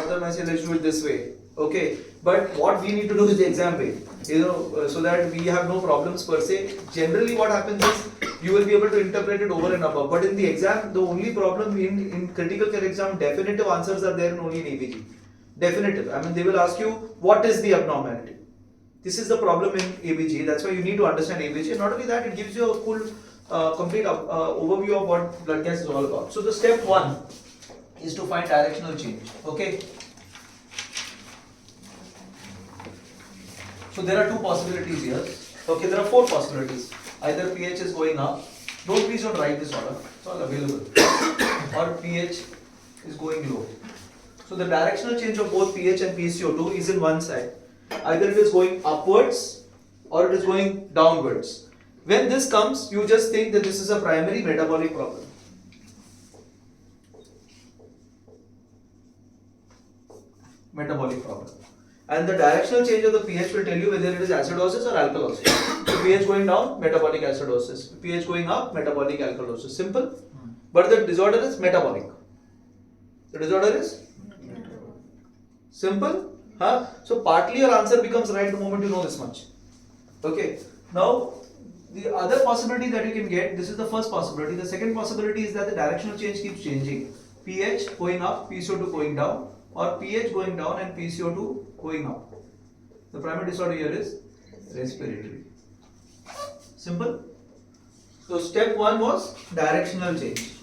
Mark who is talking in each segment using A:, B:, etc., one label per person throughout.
A: author might say let's do it this way. Okay, but what we need to do is the exam way, so that we have no problems per se. Generally what happens is you will be able to interpret it over and above, but in the exam the only problem in critical care exam, definitive answers are there only in ABG. Definitive, I mean they will ask you what is the abnormality. This is the problem in ABG, that's why you need to understand ABG, and not only that, it gives you a full complete overview of what blood gas is all about. So the step 1 is to find directional change. Okay, so there are 2 possibilities here. Okay, there are 4 possibilities. Either pH is going up, please don't write this order, it's all available, or pH is going low. So the directional change of both pH and PCO2 is in one side. Either it is going upwards or it is going downwards. When this comes, you just think that this is a primary metabolic problem. Metabolic problem. And the directional change of the pH will tell you whether it is acidosis or alkalosis. So pH going down, metabolic acidosis. pH going up, metabolic alkalosis. Simple. But the disorder is metabolic. The disorder is simple. So partly your answer becomes right the moment you know this much. Okay. Now the other possibility that you can get, this is the first possibility. The second possibility is that the directional change keeps changing. pH going up, PCO2 going down, or pH going down and PCO2 going up. The primary disorder here is respiratory. Simple. So step 1 was directional change.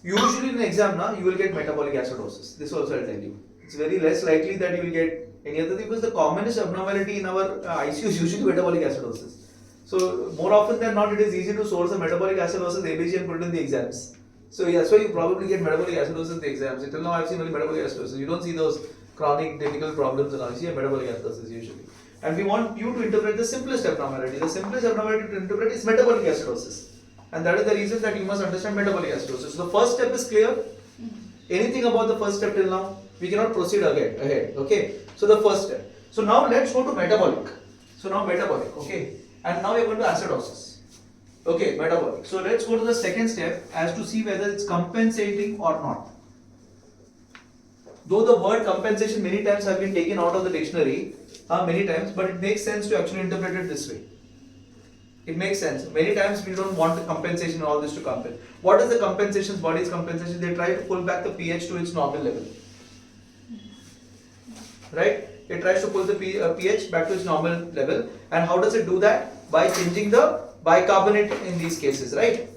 A: Usually in exam you will get metabolic acidosis. This also I'll tell you. It's very less likely that you will get any other thing, because the commonest abnormality in our ICU is usually metabolic acidosis. So more often than not, it is easy to source a metabolic acidosis ABG and put it in the exams. So that's why you probably get metabolic acidosis in the exams. Until now I've seen only metabolic acidosis. You don't see those chronic critical problems in ICU and metabolic acidosis usually. And we want you to interpret the simplest abnormality. The simplest abnormality to interpret is metabolic acidosis. And that is the reason that you must understand metabolic acidosis. So the first step is clear. Anything about the first step till now? We cannot proceed ahead. Okay. So the first step. So now let's go to metabolic. So now metabolic. Okay. And now we are going to acidosis. Okay, metabolic. So let's go to the second step as to see whether it's compensating or not. Though the word compensation many times have been taken out of the dictionary, many times, but it makes sense to actually interpret it this way. It makes sense. Many times we don't want the compensation and all this to come in. What is the compensation? Body's compensation? They try to pull back the pH to its normal level. Right? It tries to pull the pH back to its normal level. And how does it do that? By changing the bicarbonate in these cases, right?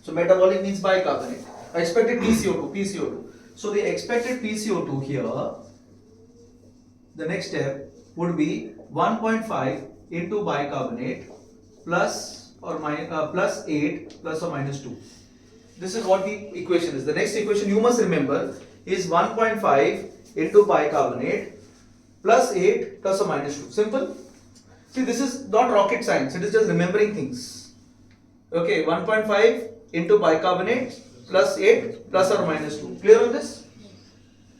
A: So metabolic means bicarbonate. Expected PCO2. So the expected PCO2 here, the next step would be 1.5 into bicarbonate plus or minus, plus 8 plus or minus 2. This is what the equation is. The next equation you must remember is 1.5 into bicarbonate plus 8 plus or minus 2. Simple. See, this is not rocket science. It is just remembering things. Okay, 1.5 into bicarbonate plus 8 plus or minus 2. Clear on this?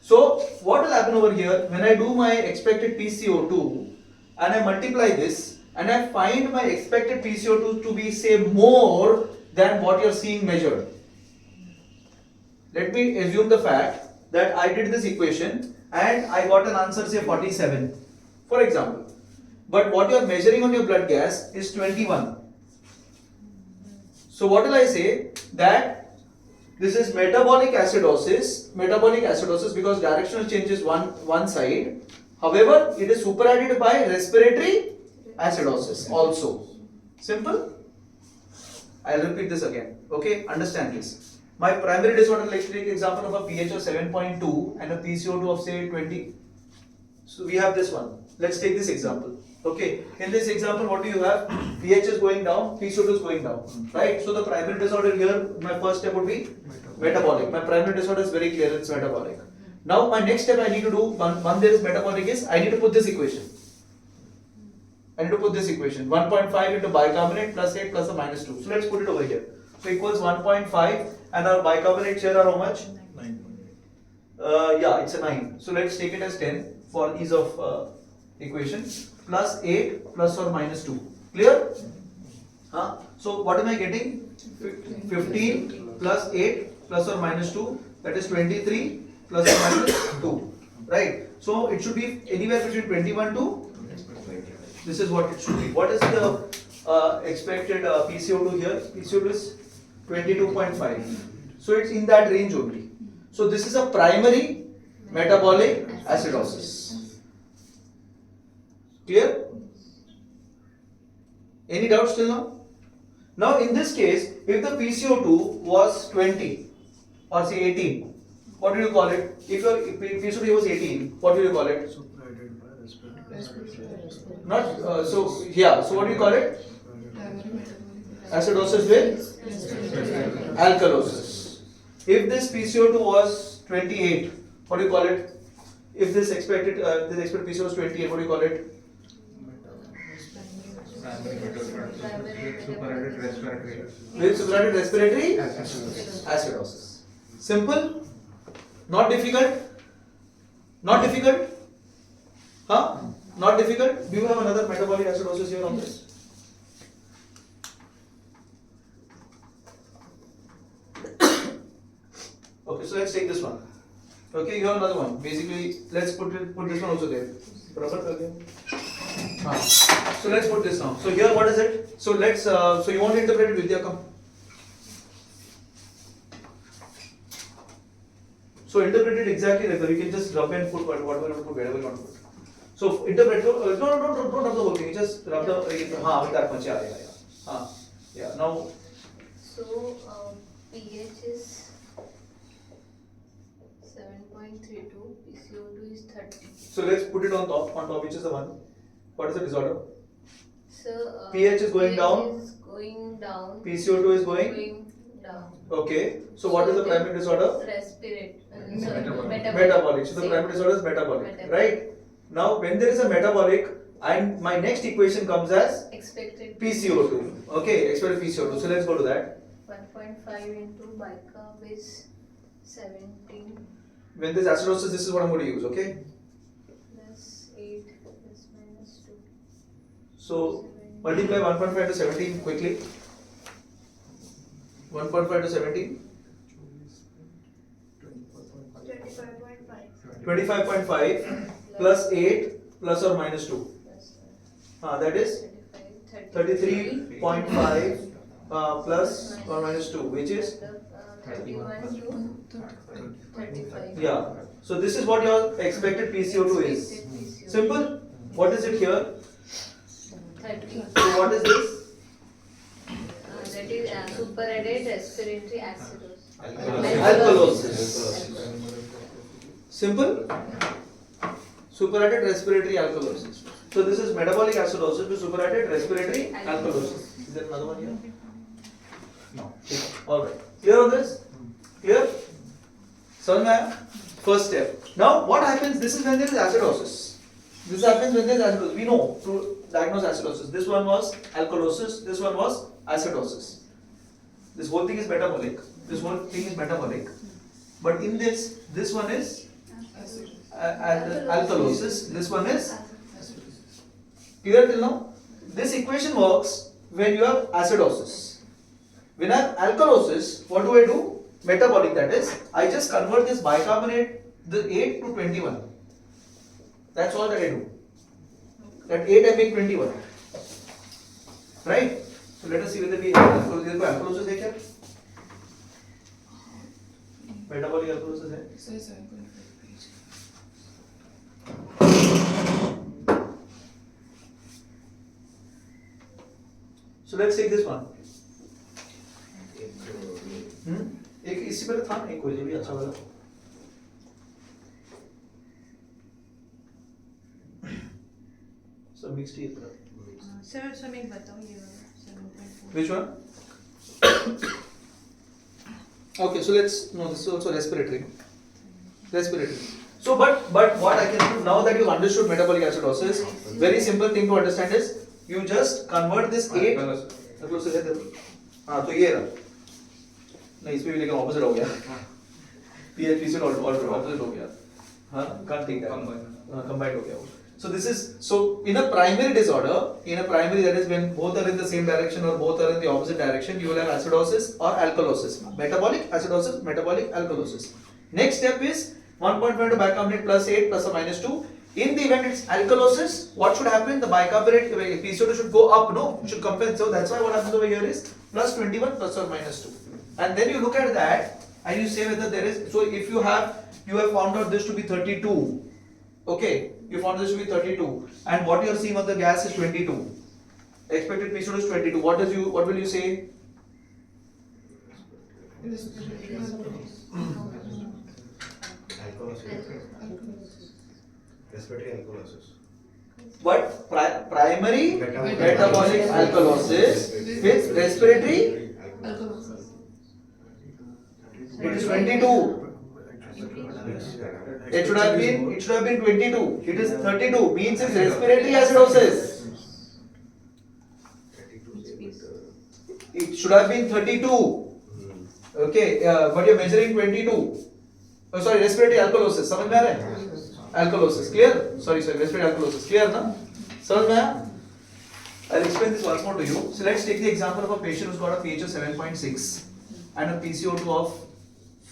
A: So what will happen over here when I do my expected PCO2 and I multiply this and I find my expected PCO2 to be, say, more than what you're seeing measured. Let me assume the fact that I did this equation and I got an answer, say 47, for example. But what you are measuring on your blood gas is 21. So what will I say? That this is metabolic acidosis because directional change is one side. However, it is superadded by respiratory acidosis also. Simple. I'll repeat this again. Okay, understand this. My primary disorder, let's take example of a pH of 7.2 and a PCO2 of say 20. So we have this one. Let's take this example. Okay, in this example, what do you have? pH is going down, PCO2 is going down, right? So the primary disorder here, my first step would be metabolic. My primary disorder is very clear, it's metabolic. Now my next step I need to do, one there is metabolic, is I need to put this equation. 1.5 into bicarbonate plus 8 plus or minus 2. So let's put it over here. So equals 1.5 and our bicarbonate here are how much? 9. Yeah, it's a 9. So let's take it as 10 for ease of equation. Plus 8 plus or minus 2. Clear? So what am I getting? 15 plus 8 plus or minus 2, that is 23 plus or minus 2, right? So it should be anywhere between 21 to, this is what it should be. What is the expected PCO2 here? PCO2 is 22.5. So it's in that range only. So this is a primary metabolic acidosis. Clear? Any doubts till now? Now in this case, if the PCO2 was 20 or say 18, what do you call it? If your PCO2 was 18, what do you call it? Not so yeah. So what do you call it? Acidosis with alkalosis. If this PCO2 was 28, what do you call it? If this expected PCO was 28, what do you call it? With superadded respiratory acidosis. Simple? Not difficult? Not difficult? Huh? Not difficult? Do you have another metabolic acidosis here on this? Okay, so let's take this one. Okay, you have another one. Basically, let's put this one also there. So let's put this now. So here, what is it? So let's. So you want to interpret it, Vidya? Come. So interpret it exactly like that. You can just rub and put whatever you want to put, wherever you want to put. So interpret. No, don't rub the whole thing. Just rub the. With that much. Yeah. Yeah. Now.
B: So pH is 7.32. PCO2 is 30.
A: So let's put it on top. On top, which is the one? What is the disorder?
B: So
A: pH is going down.
B: Is going down.
A: PCO2 is going
B: down.
A: Okay. So what is the primary disorder?
B: Metabolic.
A: Metabolic. So the primary disorder is metabolic, right? Now, when there is a metabolic, and my next equation comes as
B: expected
A: PCO2. Okay, expected PCO2. So let's go to that.
B: 1.5 into bicarb is 17.
A: When there's acidosis, this is what I'm going to use. Okay.
B: Plus 8 plus minus 2.
A: So multiply 1.5 to 17 quickly. 1.5 to 17. 25.5 plus 8 plus or minus 2. That is 33.5 plus or minus 2, which is
B: 31 to 35.
A: yeah. So this is what your expected PCO2 is. Simple. What is it here?
B: 30.
A: So what is this?
B: That is superadded respiratory acidosis.
A: Alkalosis. Simple. Superadded respiratory alkalosis. So this is metabolic acidosis to superadded respiratory alkalosis. Is there another one here? No. All right. Clear on this? Clear? So first step. Now what happens? This is when there is acidosis. This happens when there is acidosis. We know to diagnose acidosis. This one was alkalosis. This one was acidosis. This whole thing is metabolic. This whole thing is metabolic. But in this one is alkalosis. This one is clear till now? This equation works when you have acidosis. When I have alkalosis, what do? Metabolic, that is, I just convert this bicarbonate, the 8 to 21. That's all that I do. That 8 I make 21. Right? So let us see whether we have alkalosis है क्या? Metabolic alkalosis है? So let's take this one. एक इससे पहले था एक कोई भी अच्छा वाला. So mixed ये तरह.
C: सर एक बताओ ये वाला 7.4.
A: Which one? Okay, so let's no. This is also respiratory. Respiratory. So, but what I can do now that you've understood metabolic acidosis, very simple thing to understand is you just convert this 8. हाँ तो ये रहा. नहीं इसमें भी लेकिन opposite हो गया. PHP से opposite हो गया. हाँ can't take that. Combined हो गया वो. So this is so in a primary disorder, that is when both are in the same direction or both are in the opposite direction, you will have acidosis or alkalosis. Metabolic acidosis, metabolic alkalosis. Next step is 1.5 into bicarbonate plus 8 plus or minus 2. In the event it's alkalosis, what should happen? The bicarbonate PCO2 should go up, no? It should compensate. So that's why what happens over here is plus 21 plus or minus 2. And then you look at that and you say whether there is. So if you have found out this to be 32. Okay, you found this to be 32, and what you are seeing on the gas is 22. Expected PCO2 is 22. What will you say?
D: Respiratory alkalosis.
A: What? Primary metabolic alkalosis with respiratory. It is 22. It should have been 22. It is 32. Means it's respiratory acidosis. It should have been 32. Okay, but you're measuring 22. Oh, sorry, respiratory alkalosis. समझ में आ रहा है? Alkalosis, clear? Sorry, respiratory alkalosis, clear ना? समझ में आया? I'll explain this once more to you. So let's take the example of a patient who's got a pH of 7.6 and a PCO2 of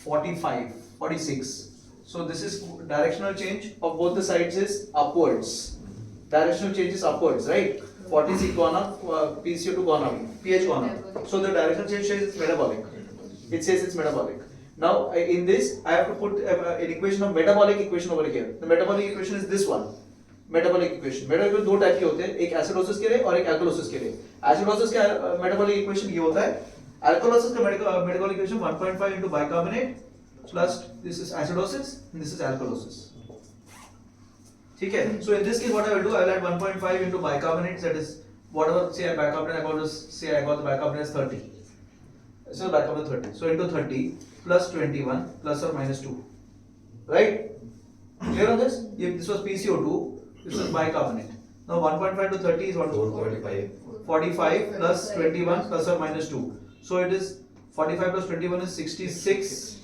A: 45, 46. So this is directional change of both the sides is upwards. Directional change is upwards, right? 46 gone up, PCO2 gone up, pH gone up. So the directional change says it's metabolic. It says it's metabolic. Now in this I have to put an equation of metabolic equation over here. The metabolic equation is this one. Metabolic equation. Metabolic दो type के होते हैं, एक acidosis के लिए और एक alkalosis के लिए. एसिडोसिस का मेटाबॉलिक इक्वेशन ये होता है. अल्कलोसिस का metabolic equation 1.5 into bicarbonate plus this is acidosis and this is alkalosis. ठीक है? So in this case what I will do, I will add 1.5 into bicarbonate, that is whatever say bicarbonate I got the bicarbonate as 30. So bicarbonate 30. So into 30 plus 21 plus or minus 2. Right? Clear on this? If this was PCO2, this was bicarbonate. Now 1.5 to 30 is what? 45 plus 21 plus or minus 2. So it is 45 plus 21 is 66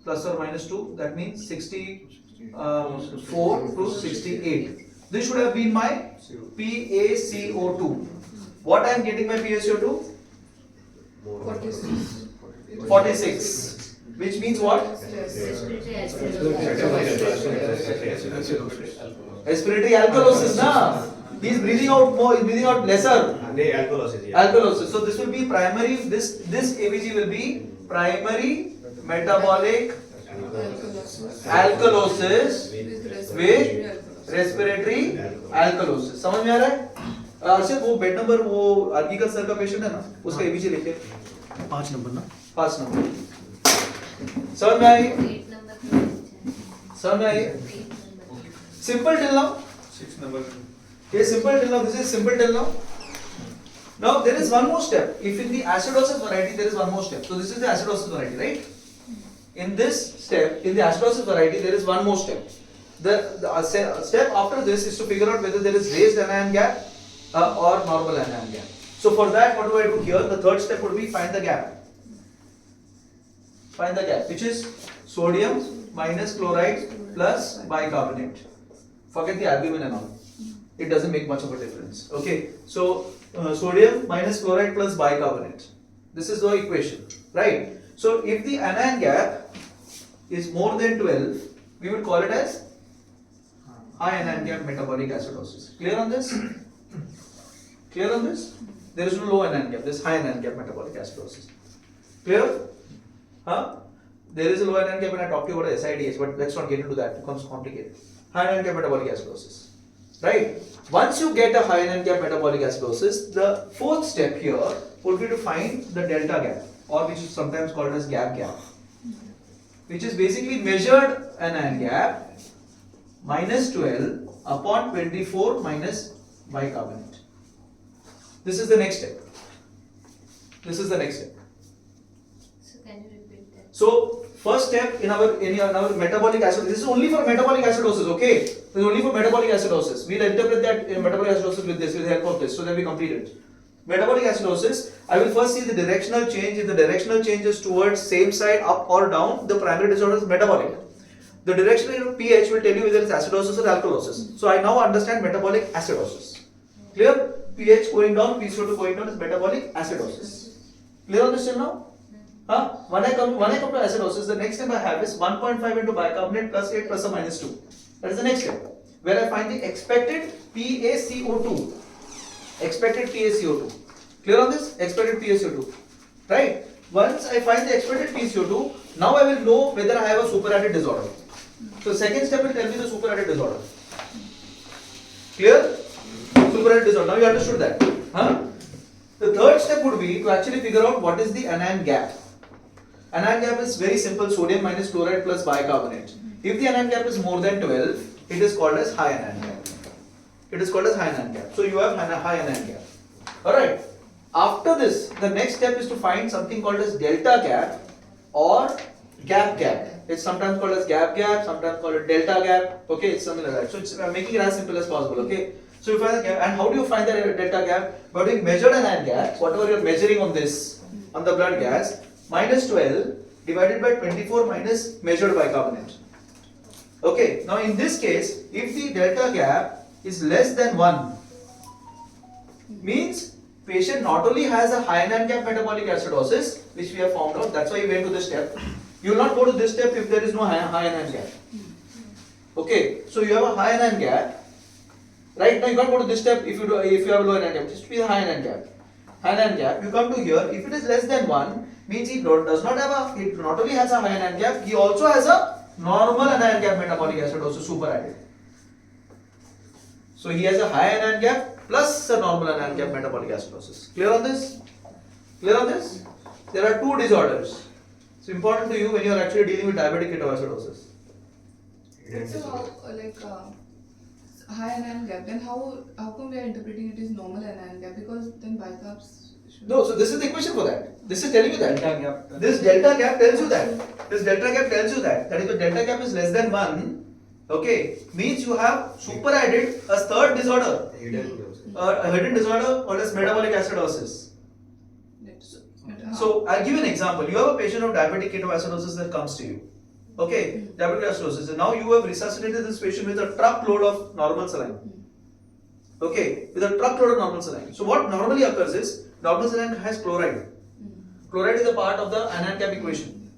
A: plus or minus 2. That means 64 to 68. This should have been my PaCO2. What I am getting my PaCO2? 46. Which means what? Respiratory alkalosis, na? He is breathing out more, he is breathing out lesser. Alkalosis. So this will be primary, this Abg will be primary metabolic alkalosis with respiratory alkalosis. समझ में आ रहा है? अर्षद वो bed number वो अर्गिकल sir का patient है ना, उसका Abg लिखे
E: 5 नंबर ना,
A: 5 नंबर. समझ में आई?
B: 8 number
A: समझ में आई? Simple till now.
E: 6 number.
A: Okay, simple till now. This is simple till now. Now there is one more step. If in the acidosis variety there is one more step. So this is the acidosis variety, right? In this step, in the acidosis variety, there is one more step. The step after this is to figure out whether there is raised anion gap or normal anion gap. So for that, what do I do here? The third step would be find the gap. Find the gap, which is sodium minus chloride plus bicarbonate. Forget the albumin and all. It doesn't make much of a difference. Okay, so sodium minus chloride plus bicarbonate. This is the equation, right? So if the anion gap is more than 12, we will call it as high anion gap metabolic acidosis. Clear on this? Clear on this? There is no low anion gap. There is high anion gap metabolic acidosis. Clear? Huh? There is a low anion gap when I talk to you about SIDS, but let's not get into that. It becomes complicated. High anion gap metabolic acidosis. Right? Once you get a high anion gap metabolic acidosis, the fourth step here would be to find the delta gap, or which is sometimes called as gap, which is basically measured anion gap minus 12 upon 24 minus bicarbonate. This is the next step. This is the next step.
B: So can you repeat that?
A: So first step in our metabolic acidosis. This is only for metabolic acidosis, okay? This is only for metabolic acidosis. We'll interpret that metabolic acidosis with this, with the help of this, so that we complete it. Metabolic acidosis, I will first see the directional change. If the directional change is towards same side, up or down, the primary disorder is metabolic. The directional pH will tell you whether it's acidosis or alkalosis. So I now understand metabolic acidosis. Clear? pH going down, PCO2 going down is metabolic acidosis. Clear on this till now? When I come to acidosis, the next step I have is 1.5 into bicarbonate plus 8 plus or minus 2. That is the next step, where I find the expected PaCO2. Expected PaCO2. Clear on this? Expected PaCO2. Right? Once I find the expected PaCO2, now I will know whether I have a superadded disorder. So second step will tell me the superadded disorder. Clear? Superadded disorder. Now you understood that. The third step would be to actually figure out what is the anion gap. Anion gap is very simple, sodium minus chloride plus bicarbonate. If the anion gap is more than 12, it is called as high anion gap. It is called as high anion gap. So you have a high anion gap. Alright. After this, the next step is to find something called as delta gap or gap. It's sometimes called as gap, sometimes called as delta gap. Okay, it's something like that. So it's making it as simple as possible. Okay. So you find the gap, and how do you find the delta gap? By doing measured anion gap, whatever you're measuring on this, on the blood gas, minus 12 divided by 24 minus measured bicarbonate. Okay, now in this case, if the delta gap is less than 1, means patient not only has a high anion gap metabolic acidosis, which we have found out, that's why we went to this step. You will not go to this step if there is no high anion gap. Okay, so you have a high anion gap. Right now you can't go to this step if you have a low anion gap. Just be the high anion gap. High anion gap. You come to here. If it is less than 1, means he does not have it not only has a high anion gap, he also has a normal anion gap metabolic acidosis superadded. So he has a high anion gap plus a normal anion gap metabolic acidosis. Clear on this? Clear on this? There are two disorders. It's important to you when you are actually dealing with diabetic ketoacidosis.
D: So how, high anion gap, then how come we are interpreting it as normal anion gap? Because then bicarbs should...
A: No, so this is the equation for that. This is telling you that. This delta gap tells you that. This delta gap tells you that. That is, the delta gap is less than 1. Okay, means you have superadded a third disorder. A hidden disorder called as metabolic acidosis. So I'll give you an example. You have a patient of diabetic ketoacidosis that comes to you. Okay, diabetic acidosis. And now you have resuscitated this patient with a truckload of normal saline. Okay, with a truckload of normal saline. So what normally occurs is, normal saline has chloride. Chloride is a part of the anion gap equation.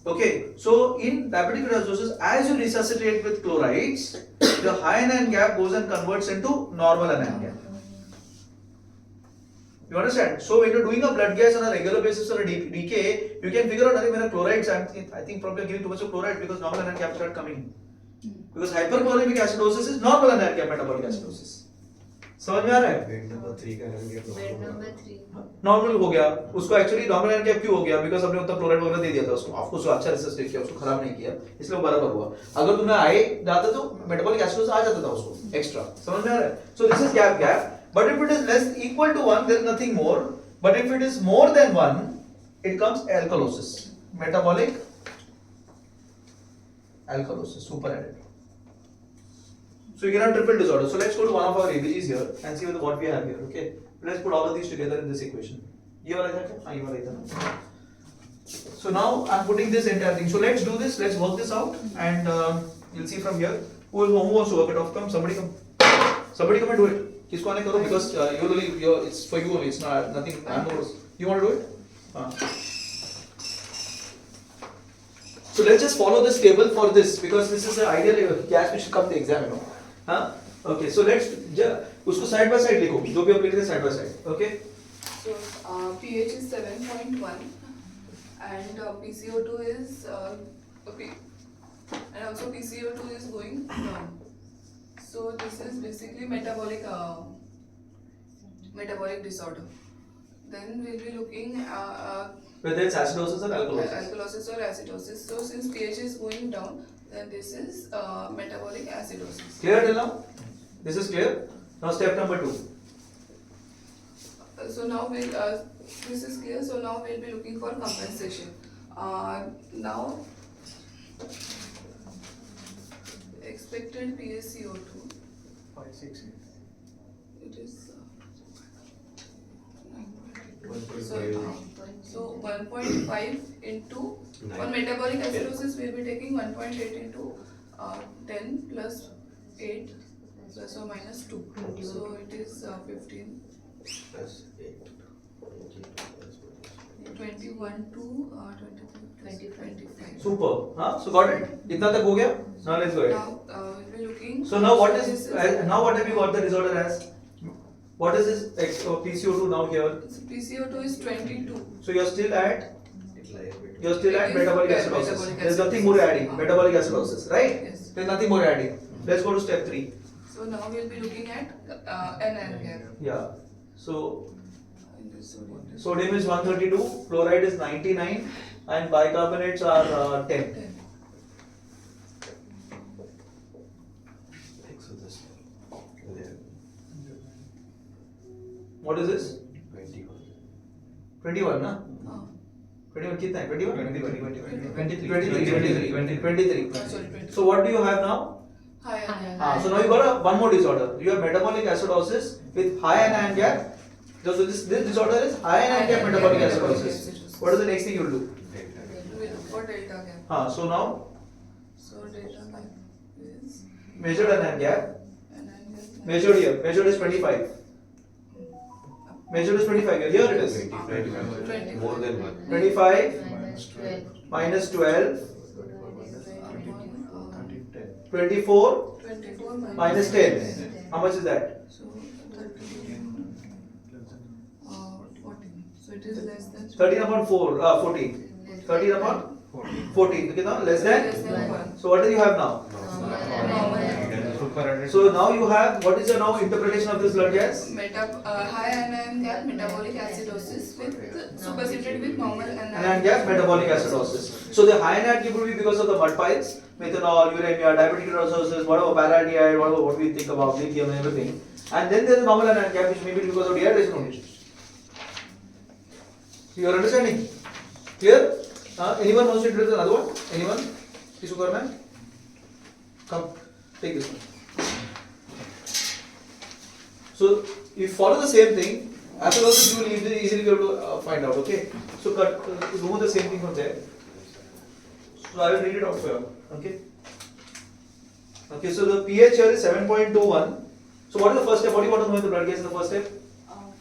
A: Okay, so in diabetic ketoacidosis, as you resuscitate with chlorides, the high anion gap goes and converts into normal anion gap. You understand? So when you're doing a blood gas on a regular basis or a decay, you can figure out when a chlorides, I think probably giving too much of chloride because normal anion gap start coming in. Because hyperchloremic acidosis is normal anion gap metabolic acidosis. समझ में आ रहा है?
F: Bed number 3 का anion gap
B: bed number 3
A: normal हो गया उसको actually normal anion gap क्यों हो गया बिकॉज़ हमने उतना क्लोराइड वगैरह दे दिया था उसको आपको उसको अच्छा रिसर्च किया उसको खराब नहीं किया इसलिए वो बराबर हुआ अगर तुम्हें आए जाता तो मेटाबॉलिक एसिडोसिस आ जाता था उसको एक्स्ट्रा समझ में आ रहा है so this is gap but if it is less equal to 1 there is nothing more but if it is more than 1 it comes alkalosis metabolic alkalosis superadded. So you can have triple disorder. So let's go to one of our ABGs here and see what we have here. Okay, let's put all of these together in this equation. ये वाला था क्या? हाँ ये वाला ही था. So now I'm putting this entire thing. So let's do this. Let's work this out and you'll see from here who wants to work it off. Come, somebody come. Somebody come and do it. किसको आने करो because it's for you only. It's not nothing. I'm not. You want to do it? So let's just follow this table for this because this is the ideal gas which should come to the exam, you know. Okay, so let's उसको side by side लिखो जो भी आप लिख रहे हैं side by side. Okay.
D: So pH is 7.1 and PCO2 is and also PCO2 is going down. So this is basically metabolic disorder. Then we'll be looking
A: Whether it's acidosis or alkalosis.
D: Alkalosis or acidosis. So since pH is going down, then this is metabolic acidosis.
A: Clear till now? This is clear. Now step number 2.
D: So now this is clear. So now we'll be looking for compensation. Now expected PaCO2.
A: 568.
D: It is. So 1.5 into for metabolic acidosis we'll be taking 1.8 into 10 plus 8 plus or minus 2. So it is 15
F: plus 8.
D: yeah 21 to 23 plus 25.
A: Super. Huh? So got it? इतना तक हो गया? Now let's go ahead.
D: Now we'll be looking.
A: So now what is now what have you got the disorder as? What is this PCO2 now here?
D: So PCO2 is 22.
A: So you're still at
D: It is
A: metabolic acidosis.
D: metabolic
A: There's
D: acidosis.
A: nothing more adding. Metabolic acidosis, right?
D: Yes.
A: There's nothing more adding. Let's go to step 3.
D: So now we'll be looking at NN gap.
A: Yeah. So
D: In this sodium.
A: sodium is 132, fluoride is 99, and bicarbonates are 10.
D: 10.
A: What is this? 21, na?
D: हाँ.
A: 21 कितना है? 21?
E: 23.
A: 23.
D: Sorry, 20.
A: So what do you have now?
D: High NN.
A: So now you got one more disorder. You have metabolic acidosis with high anion gap. So this disorder is high anion gap metabolic acidosis. What is the next thing you will do?
D: We'll look for delta gap.
A: So now
D: So delta gap is
A: measured anion gap.
D: NN gap.
A: Measured here. Measured is 25. Measured is 25 here. Here it is.
D: 20.
F: More than one.
A: 25 minus 12. 24
D: 24
A: minus 10. How much is that?
D: So 30. 14. So it is less than
A: 13 upon 14. 13 upon 14. So कितना? Less
D: Less
A: than?
D: than 1.
A: So what do you have now? So now you have, what is your now interpretation of this blood gas?
D: High anion gap metabolic acidosis with superseded with normal
A: Anion gap metabolic acidosis. So the high anion will be because of the mud piles, methanol, uremia, diabetic ketoacidosis, whatever paradihide, whatever what we think about lithium and everything. And then there is a normal anion gap which may be because of dehydration only. So you are understanding? Clear? Anyone wants to introduce another one? Anyone? Please go man. Come, take this one. So you follow the same thing. After all this, you will easily be able to find out. Okay. So remove the same thing from there. So I will read it out for you. Okay. Okay. So the pH here is 7.21. So what is the first step? What do you want to know in the blood gas in the first step?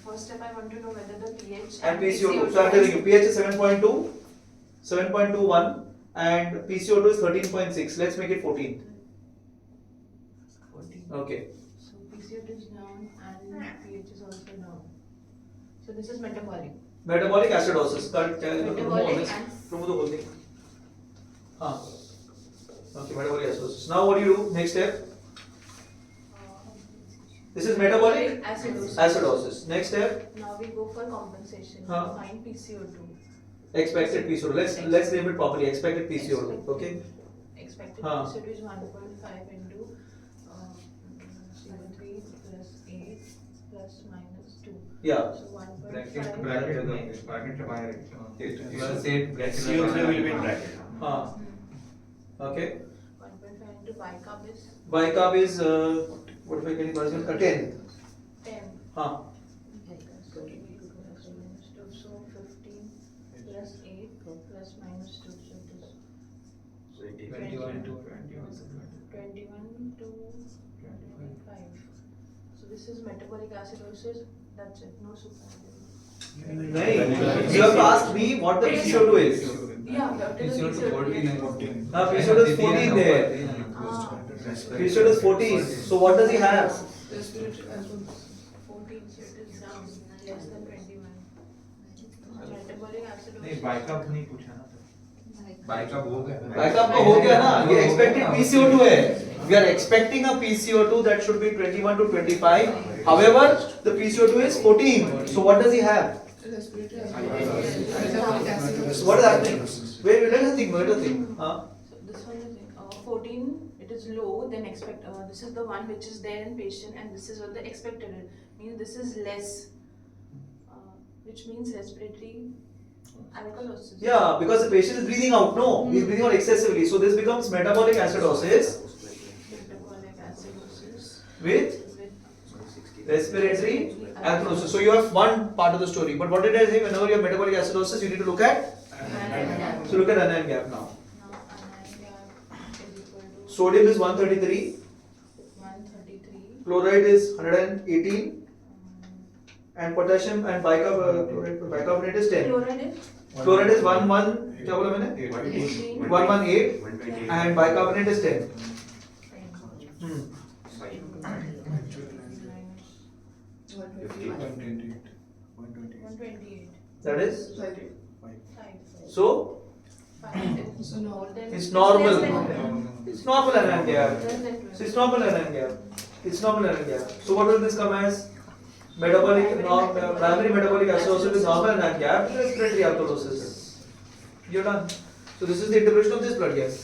C: First step, I want to know whether the pH
A: And PCO2. So I'm telling you, pH is 7.2, 7.21, and PCO2 is 13.6. Let's make it 14. Okay.
C: So PCO2 is down and pH is also down. So this is metabolic.
A: Metabolic acidosis.
C: Metabolic
A: Remove the whole thing. Okay, metabolic acidosis. Now what do you do? Next step. This is metabolic acidosis. Next step.
C: Now we go for compensation.
A: Huh.
C: Find PCO2.
A: Expected PCO2. Let's name it properly. Expected PCO2. Okay.
C: Expected
A: Huh.
C: PCO2 is 1.5 into 03 plus 8 plus minus 2.
A: Yeah.
C: So 1.5
E: Bracket बाहर
F: You are saying
E: CO3 will be in bracket.
A: Okay.
C: 1.5 into bicarb is
A: Bicarb is what if I can consider 10.
C: 10. So 15 plus 8 plus minus 2. So it is 21 to 25. So this is metabolic acidosis. That's it. No superadditive.
A: No. You have to ask me what the PCO2 is.
C: Yeah, we have to do PCO2.
A: PCO2 is 14 there. PCO2 is 14. So what does he have?
D: respiratory as well.
C: 14, so it is down less than 21. Metabolic acidosis.
E: नहीं बाइकअप नहीं पूछा ना
F: बाइकअप हो गया ना
A: Backup का हो गया ना? ये expected PCO2 है. We are expecting a PCO2 that should be 21 to 25. However, the PCO2 is 14. So what does he have?
D: Respiratory as well. Metabolic acidosis.
A: So what is happening? Wait, let us think.
C: So this one is 14. It is low. Then expect. This is the one which is there in patient, and this is what the expected is. Means this is less, which means respiratory alkalosis.
A: Yeah, because the patient is breathing out. No, he is breathing out excessively. So this becomes metabolic acidosis
C: Metabolic acidosis
A: with
C: with
A: respiratory alkalosis. So you have one part of the story. But what did I say? Whenever you have metabolic acidosis, you need to look at. So look at anion gap now.
C: Now anion gap is equal to
A: Sodium is 133,
C: 133.
A: chloride is 118, and potassium and bicarbonate is 10.
C: Chloride is
A: Chloride is 1 क्या बोला मैंने? 118 and bicarbonate is 10. Hmm.
C: 128.
A: That is so
C: So more than
A: it's normal.
C: less than
A: It's normal anion gap.
C: less than
A: So it's normal anion gap. It's normal anion gap. So what will this come as? Metabolic, primary metabolic acidosis with normal anion gap, respiratory alkalosis. You're done. So this is the interpretation of this blood gas.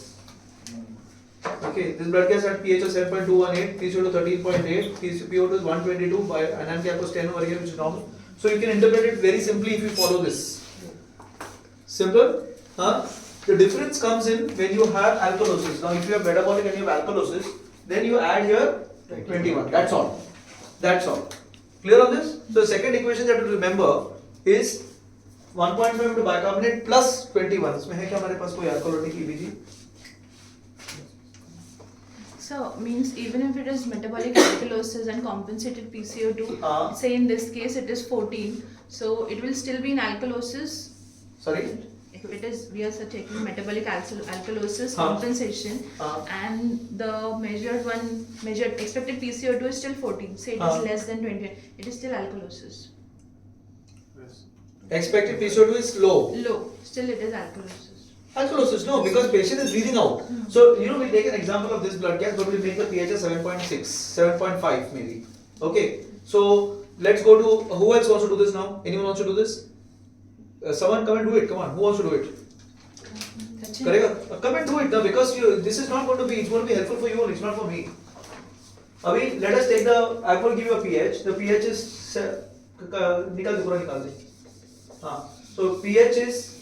A: Okay, this blood gas had pH of 7.218, PCO2 13.8, PO2 is 122, by anion gap was 10 over here, which is normal. So you can interpret it very simply if you follow this. Simple? Huh? The difference comes in when you have alkalosis. Now, if you have metabolic and you have alkalosis, then you add here 21. That's all. That's all. Clear on this? So, the second equation that you remember is 1.5 into bicarbonate plus 21. इसमें है क्या हमारे पास कोई alkalotic Abg?
C: So means even if it is metabolic alkalosis and compensated PCO2, say in this case it is 14, so it will still be in alkalosis.
A: Sorry?
C: If it is, we are taking metabolic alkalosis
A: Huh.
C: compensation, and the measured expected PCO2 is still 14. Say it is less than 20, it is still alkalosis.
A: Expected PCO2 is low.
C: Low, still it is alkalosis.
A: Alkalosis, no, because patient is bleeding out. So, we'll take an example of this blood gas, but we'll make the pH of 7.6, 7.5 maybe. Okay, so let's go to, who else wants to do this now? Anyone wants to do this? Someone come and do it, come on, who wants to do it? Correct? Come and do it now, because this is not going to be, it's going to be helpful for you only, it's not for me. Abhi, let us take the, I will give you a pH, the pH is, nikal de. So pH is,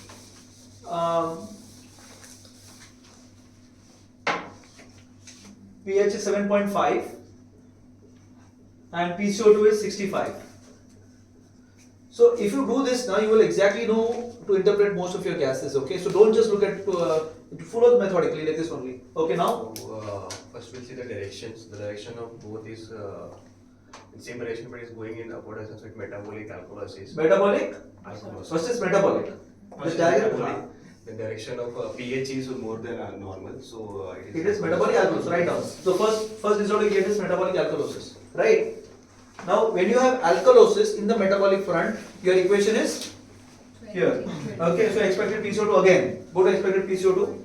A: pH is 7.5 and PCO2 is 65. So if you do this now, you will exactly know to interpret most of your gases. Okay, so don't just look at follow methodically like this only. Okay, now
G: First we'll see the directions. The direction of both is in same direction, but is going in upward direction. So it's metabolic alkalosis.
A: metabolic.
G: Alkalosis.
A: First is metabolic.
G: First is metabolic. The direction of pH is more than normal, so
A: It is metabolic alkalosis. Write down. So first result you get is metabolic alkalosis. Right. Now when you have alkalosis in the metabolic front, your equation is here. Okay. So expected PCO2 again. Go to expected PCO2.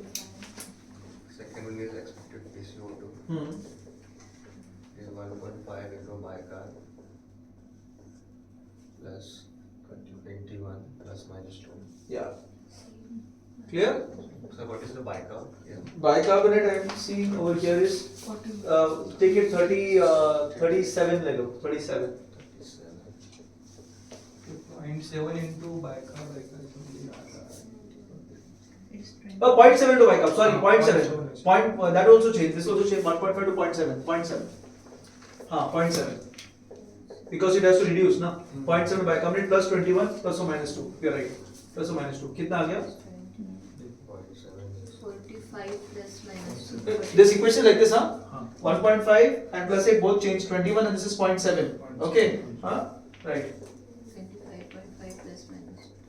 G: second one is expected PCO2 is 1.5 into bicarb plus 21 plus minus 2.
A: Yeah. Clear?
G: So what is the bicarb? Yeah.
A: Bicarbonate I am seeing over here is take it 37 lego 37.
E: 0.7 into bicarb.
C: It's 20.
A: 0.7 to bicarb, sorry, 0.7. That also changed, this also changed 1.5 to 0.7. 0.7. 0.7. Because it has to reduce, na? 0.7 bicarbonate plus 21 plus or minus 2. You're right. Plus or minus 2. कितना आ गया?
B: 45 plus minus 2.
A: This equation is like this, huh? 1.5 and plus 8 both change 21 and this is 0.7. Okay? Right.
B: 25.5 plus minus 2.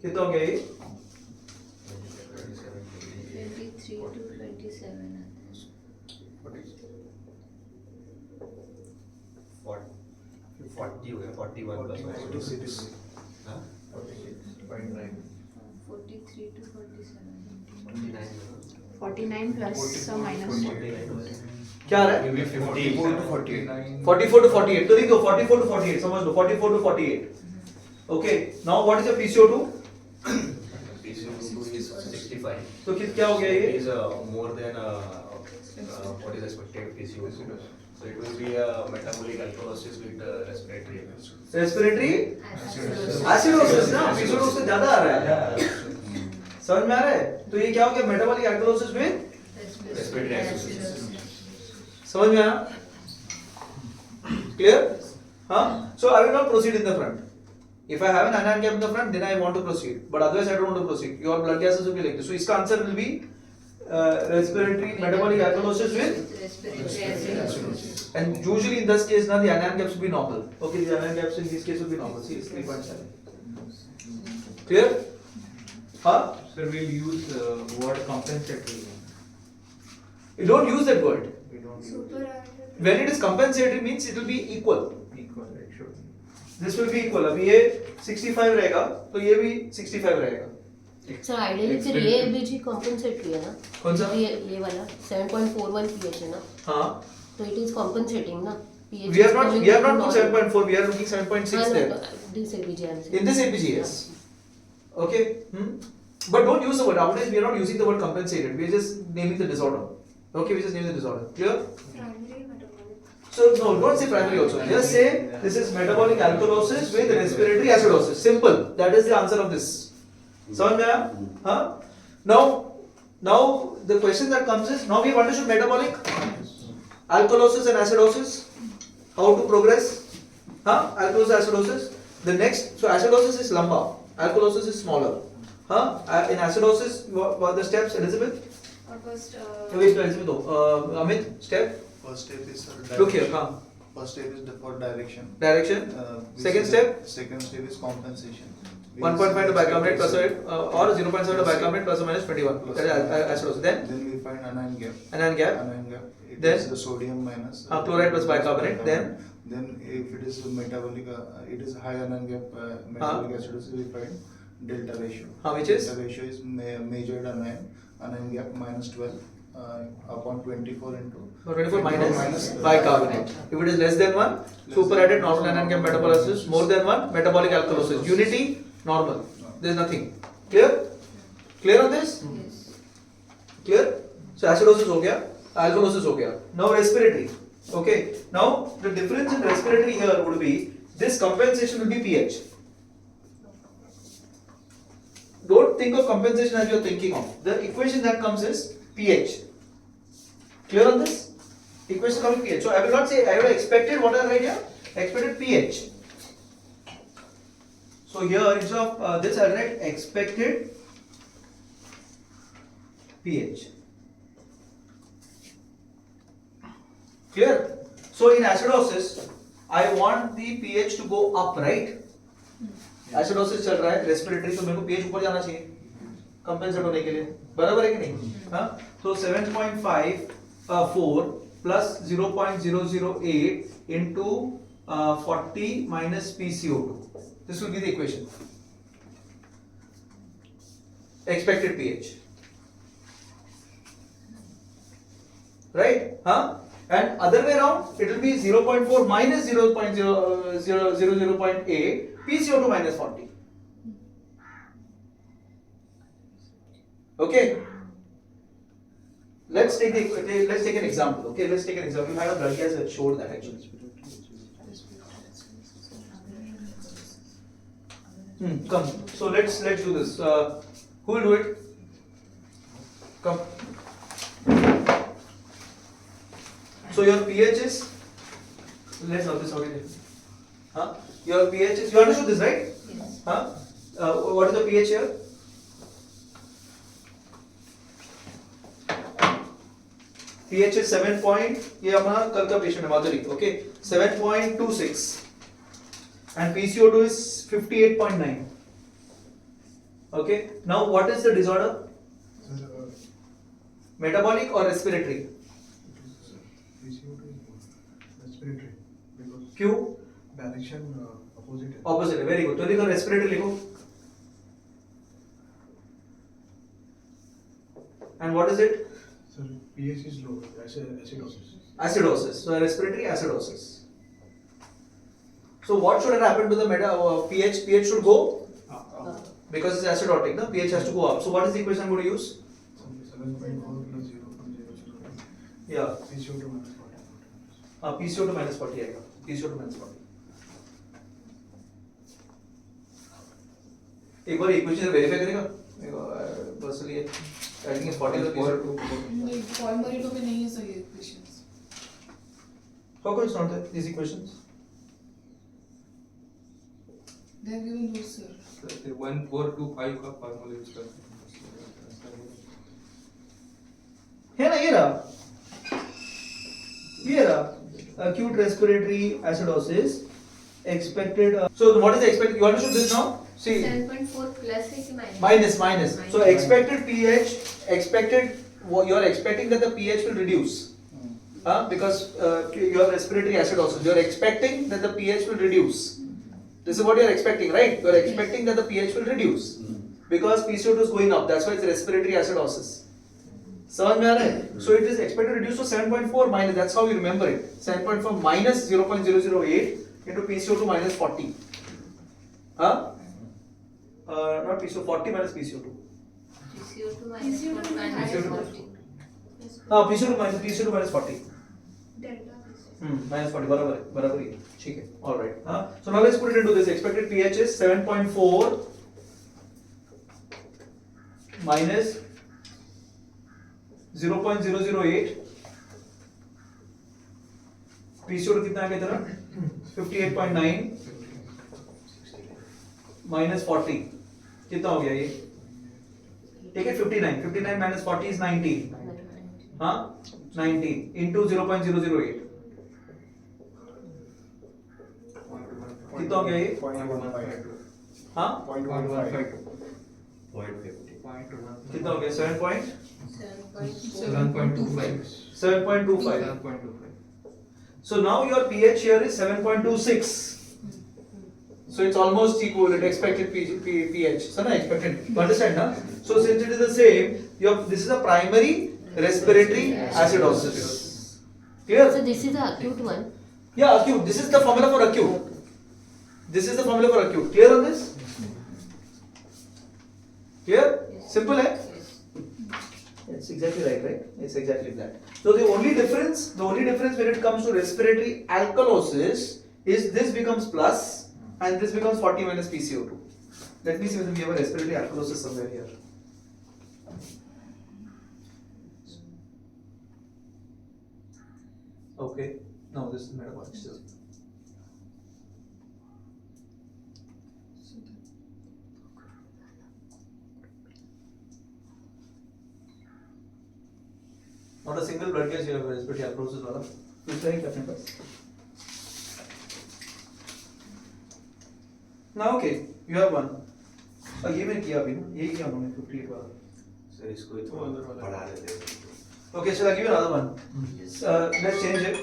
A: कितना हो गया ये?
B: 23 to 27.
G: 40 हो गया 41 plus minus 2. हाँ?
B: 43 to 47.
C: 49 plus or minus 2.
A: क्या आ रहा है?
G: Maybe 54 to 48.
A: 44 to 48. तो देखो 44 to 48 समझ लो 44 to 48. Okay. Now what is your PCO2?
G: PCO2 is 65.
A: तो क्या हो गया
G: It
A: ये?
G: is more than what is expected PCO2. So it will be a metabolic alkalosis with respiratory.
A: Respiratory acidosis ना PCO2 से ज्यादा आ रहा है. समझ में आ रहा है? तो ये क्या हो गया metabolic alkalosis में?
G: Respiratory acidosis.
A: समझ में आया? Clear? हाँ? So I will not proceed in the front. If I have an anion gap in the front, then I want to proceed. But otherwise I don't want to proceed. Your blood gases will be like this. So इसका answer will be respiratory metabolic alkalosis with
B: Respiratory acidosis.
A: and usually in this case now the anion gaps will be normal. Okay, the anion gaps in this case will be normal. See, it's 3.7. Clear? Huh?
F: Sir, we'll use word compensatory.
A: You don't use that word.
F: We don't use
B: Superadded.
A: When it is compensatory means it will be equal.
F: equal. It should.
A: This will be equal. अब ये 65 रहेगा तो ये भी 65 रहेगा.
H: Sir ideally फिर ये ABG compensatory है ना?
A: कौन सा?
H: ये वाला 7.41 pH है ना?
A: हाँ.
H: तो इट इज कॉम्पेंसेटिंग ना?
A: We have not put 7.4. We are looking 7.6 there.
H: This ABG answer.
A: In this APG, yes. Okay. But don't use the word. Nowadays we are not using the word compensated. We are just naming the disorder. Okay, we just name the disorder. Clear?
B: Primary metabolic.
A: So no, don't say primary also. Just say this is metabolic alkalosis with respiratory acidosis. Simple. That is the answer of this. समझ में आया? हाँ? Now the question that comes is, now we have understood metabolic alkalosis and acidosis. How to progress? Huh? Alkalosis, acidosis. The next, so acidosis is lumbar. Alkalosis is smaller. Huh? In acidosis, what are the steps, Elizabeth?
B: First,
A: Wait, Elizabeth. Amit, step.
I: First step is
A: Look here, come.
I: First step is for direction.
A: Direction.
I: Which
A: Second
I: is-
A: step.
I: Second step is compensation.
A: 1.5 to bicarbonate plus or 0.7 to bicarbonate plus or minus 21. That is acidosis. Then
I: Then we find anion gap.
A: anion gap.
I: Anion gap. It
A: Then-
I: is the sodium minus.
A: chloride plus bicarbonate.
I: Then if it is metabolic, it is high anion gap metabolic acidosis. We find delta ratio.
A: Which is?
I: Delta ratio is measured anion gap minus 12 upon 24 into
A: 24 minus
I: minus
A: bicarbonate. If it is less than 1, superadded normal anion gap metabolisis. More than 1, metabolic alkalosis. Unity, normal. There is nothing. Clear? Clear on this?
B: yes.
A: Clear? So acidosis हो गया, alkalosis हो गया. Now respiratory. Okay. Now the difference in respiratory here would be this compensation will be pH. Don't think of compensation as you are thinking of. The equation that comes is pH. Clear on this? Equation coming pH. So I will not say I will expected what I write here. Expected pH. So here instead of this I will write expected pH. Clear? So in acidosis, I want the pH to go up, right? Acidosis चल रहा है, respiratory, तो मेरे को pH ऊपर जाना चाहिए, compensate होने के लिए, बराबर है कि नहीं? हाँ? तो 7.54 plus 0.008 into 40 minus PCO2. This will be the equation. Expected pH. Right? Huh? And other way around, it will be 0.4 minus 0.008 PCO2 minus 40. Okay. Let's take an example. Okay, let's take an example. We had a blood gas that showed that actually. Come. So let's do this. Who will do it? Come. So your pH is, let's know this how it is. Huh? Your pH is, you understood this, right?
B: Yes.
A: Huh? What is the pH here? pH is 7 point, ये हमारा कल का patient है माधुरी, okay? 7.26 and PCO2 is 58.9. Okay? Now what is the disorder? Metabolic or respiratory?
J: Respiratory, because
A: Q?
J: direction opposite.
A: Opposite, very good. तो लिखो respiratory लिखो. And what is it?
J: So pH is low, acidosis.
A: Acidosis. So respiratory acidosis. So what should have happened to the pH? pH should go because it's acidotic. No? pH has to go up. So what is the equation I'm going to use?
J: 7.4 plus 0.008.
A: Yeah.
J: PCO2 minus 40.
A: PCO2 minus 40 आएगा. PCO2 minus 40. एक बार equation verify करेगा. Personally I think is 40 तो PCO2.
D: नहीं, पॉलिमरीटो में नहीं है सही equations.
A: How come it's not there? These equations?
D: They have given those, sir.
F: 1425 का फॉर्मूला यूज करते हैं.
A: है ना ये रहा. Acute respiratory acidosis expected. So what is the expected? You understood this now? See,
B: 7.4 plus है कि
A: minus. So expected pH, you are expecting that the pH will reduce. Because you have respiratory acidosis. You are expecting that the pH will reduce. This is what you are expecting, right? You are expecting that the pH will reduce. Because PCO2 is going up. That's why it's respiratory acidosis. समझ में आ रहा है? So it is expected to reduce to 7.4 minus. That's how you remember it. 7.4 minus 0.008 into PCO2 minus 40. Huh? Not PCO, 40 minus PCO2.
B: PCO2 minus
D: PCO2
B: minus
D: minus
B: 40.
A: PCO2 minus 40.
D: Delta.
A: Minus 40 बराबर ही ठीक है. All right. So now let's put it into this. Expected pH is 7.4 minus 0.008. PCO2 कितना आ गया तेरा? 58.9 minus 40 कितना हो गया ये? ठीक है 59 minus 40 is 19. हाँ 19 into 0.008 कितना हो गया ये?
I: 0.152.
A: हाँ
I: 0.152.
G: 0.50.
A: कितना हो गया? 7.25.
F: 7.25.
A: So now your pH here is 7.26. So it's almost equal to expected pH. So na expected. You understand, na? So since it is the same, this is a primary respiratory acidosis. Clear?
H: So this is the acute one.
A: Yeah, acute. This is the formula for acute. This is the formula for acute. Clear on this? Clear? Simple, eh? It's exactly right? It's exactly that. So the only difference when it comes to respiratory alkalosis is this becomes plus and this becomes 40 minus PCO2. Let me see whether we have a respiratory alkalosis somewhere here. Okay, now this is metabolic still. Not a single blood gas you have respiratory alkalosis वाला. दूसरा ही अपने पास. Now okay, you have one. ये मैंने किया अभी ना, यही किया उन्होंने 58 वाला.
G: सर इसको ही थोड़ा बढ़ा देते हैं.
A: Okay, shall I give you another one? Let's change it.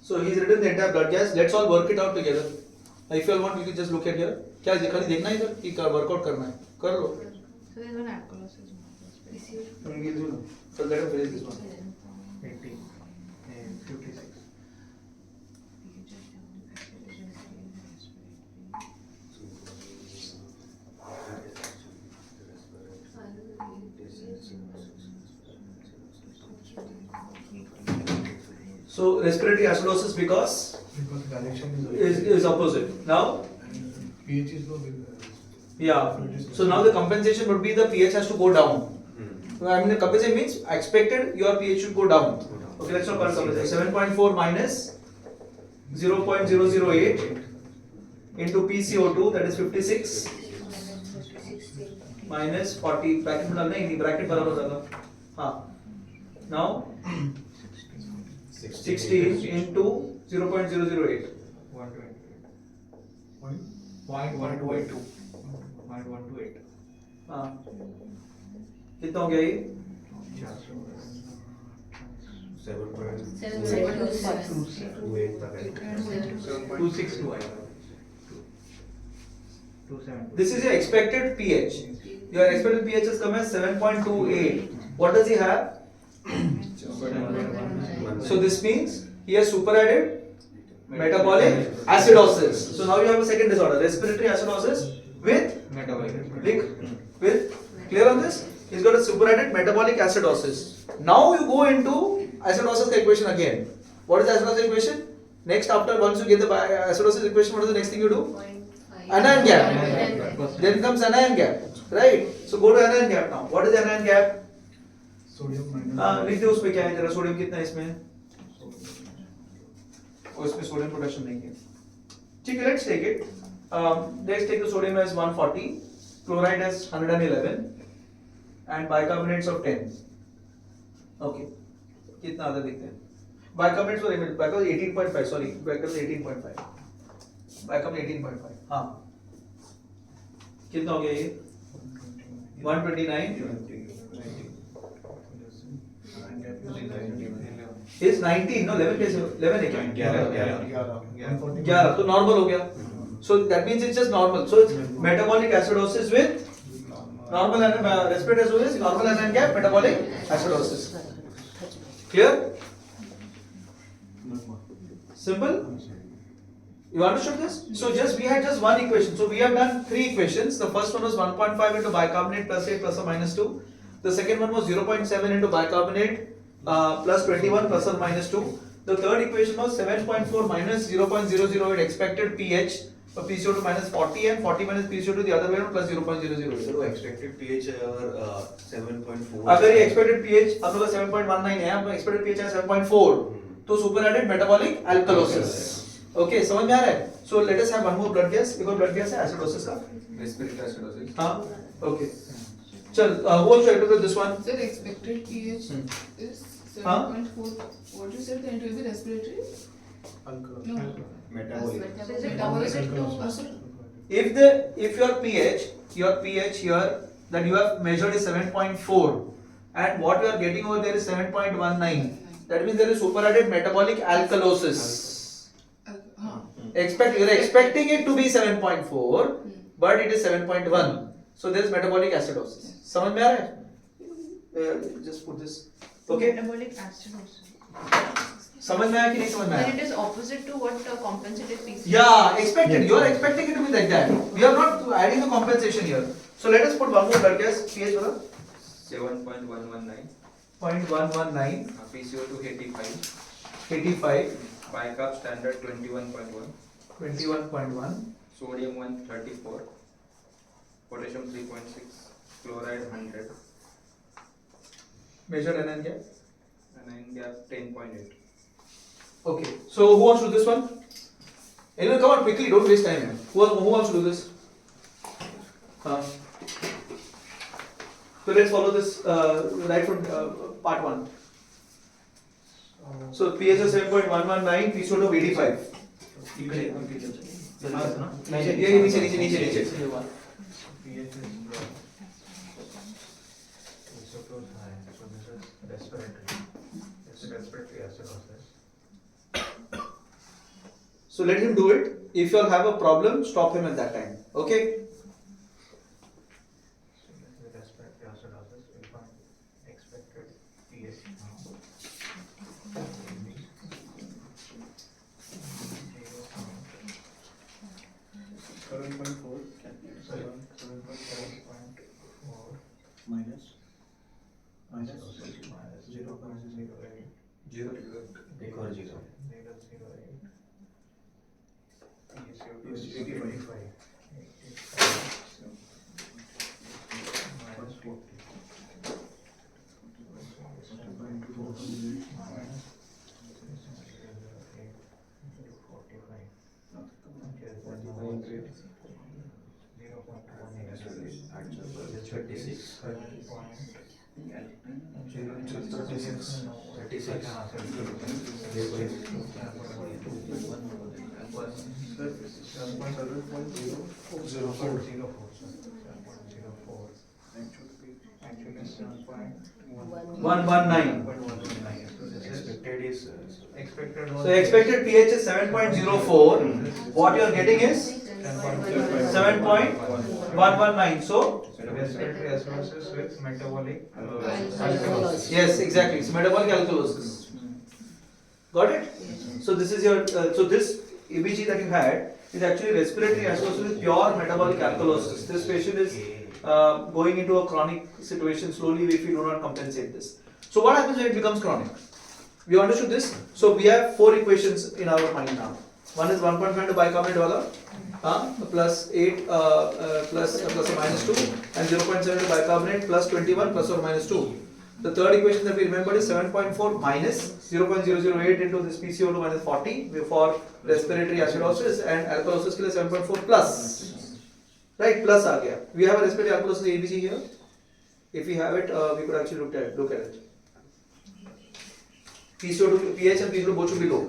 A: So he's written the entire blood gas. Let's all work it out together. If you all want, you can just look at here. क्या खाली देखना है इधर कि workout करना है? कर लो.
C: So there's an alkalosis.
A: So let him finish this one.
F: 80 and 56.
A: So respiratory acidosis because
J: direction
A: is opposite. Now,
J: pH is low.
A: yeah. So now the compensation would be the pH has to go down. I mean the compensation means expected your pH should go down. Okay, let's not call it compensation. 7.4 minus 0.008 into PCO2 that is 56 minus 40 bracket में डालना ही नहीं bracket बराबर होगा. हाँ. Now 60 into 0.008.
F: 0.128.
A: हाँ. कितना हो गया ये?
G: 7.28 तक है.
F: 262.
A: This is your expected pH. Your expected pH has come as 7.28. What does he have? So this means he has superadded metabolic acidosis. So now you have a second disorder, respiratory acidosis with clear on this? He's got a superadded metabolic acidosis. Now you go into acidosis equation again. What is the acidosis equation? Next, after once you get the acidosis equation, what is the next thing you do? Anion gap. Then comes anion gap, right? So go to anion gap now. What is anion gap?
J: Sodium minus.
A: लिख दो उसमें क्या है जरा sodium कितना है इसमें? और इसमें सोडियम प्रोडक्शन नहीं है. ठीक है, let's take it. Let's take the sodium as 140, chloride as 111, and bicarbonates of 10. Okay. कितना आधा देखते हैं? Bicarbonate for bicarbonate 18.5, sorry, bicarbonate 18.5. Bicarbonate 18.5. हाँ कितना हो गया ये 129 is 19, no 11 कैसे 11 है क्या 11 तो नॉर्मल हो गया. So that means it's just normal. So it's metabolic acidosis with normal and respiratory acidosis, normal and gap metabolic acidosis. Clear? Simple? You understood this? So just we had just one equation. So we have done three equations. The first one was 1.5 into bicarbonate plus 8 plus or minus 2. The second one was 0.7 into bicarbonate plus 21 plus or minus 2. The third equation was 7.4 minus 0.008 expected pH for PCO2 minus 40 and 40 minus PCO2 the other way around plus 0.008.
G: So expected pH 7.4.
A: अगर ये expected pH हम लोग का 7.19 है, हम expected pH है 7.4, तो super added metabolic alkalosis. Okay, समझ में आ रहा है? So let us have one more blood gas. एक और blood gas है acidosis का.
E: Respiratory acidosis.
A: हाँ, okay. चल, who wants to interpret this one?
D: Sir, expected pH is
A: Huh?
D: 7.4. What you said, then it will be respiratory? No.
I: Metabolic.
B: So is it
D: Metabolic
B: opposite to
A: If your pH here that you have measured is 7.4 and what you are getting over there is 7.19, that means there is super added metabolic alkalosis. You're expecting it to be 7.4 but it is 7.1, so there is metabolic acidosis. समझ में आ रहा है? Just put this. Okay.
C: Metabolic acidosis.
A: समझ में आया कि नहीं समझ में आया?
C: Then it is opposite to what compensated PCO.
A: Yeah, expected. You are expecting it to be like that. We are not adding the compensation here. So let us put one more blood gas. pH बोला
E: 7.119.
A: 0.119.
E: PCO2 85.
A: 85.
E: Bicarb standard 21.1.
A: 21.1.
E: Sodium 134. Potassium 3.6. Chloride 100.
A: Measure NN gap.
E: And gas 10.8.
A: Okay. So who wants to do this one? Anyone, come on quickly. Don't waste time. Who wants to do this? So let's follow this right from part 1. So pH is 7.119, PCO2 of 85. ये नीचे. So let him do it. If you all have a problem, stop him at that time. Okay?
I: Minus 119. So expected pH is 7.04. What you are getting is 7.119. So
E: Respiratory acidosis with metabolic
H: Alkalosis.
A: yes, exactly. It's metabolic alkalosis. Got it? So this is your so this EBG that you had is actually respiratory acidosis with pure metabolic alkalosis. This patient is going into a chronic situation slowly if you do not compensate this. So what happens when it becomes chronic? We understood this. So we have four equations in our mind now. One is 1.5 to bicarbonate wala, plus 8 plus or minus 2 and 0.7 to bicarbonate plus 21 plus or minus 2. The third equation that we remembered is 7.4 minus 0.008 into this PCO2 minus 40 for respiratory acidosis and alkalosis ke liye 7.4 plus. Right, plus aa gaya. We have a respiratory alkalosis ABC here. If we have it, we could actually look at it. PCO2, pH and PCO2 both should be low.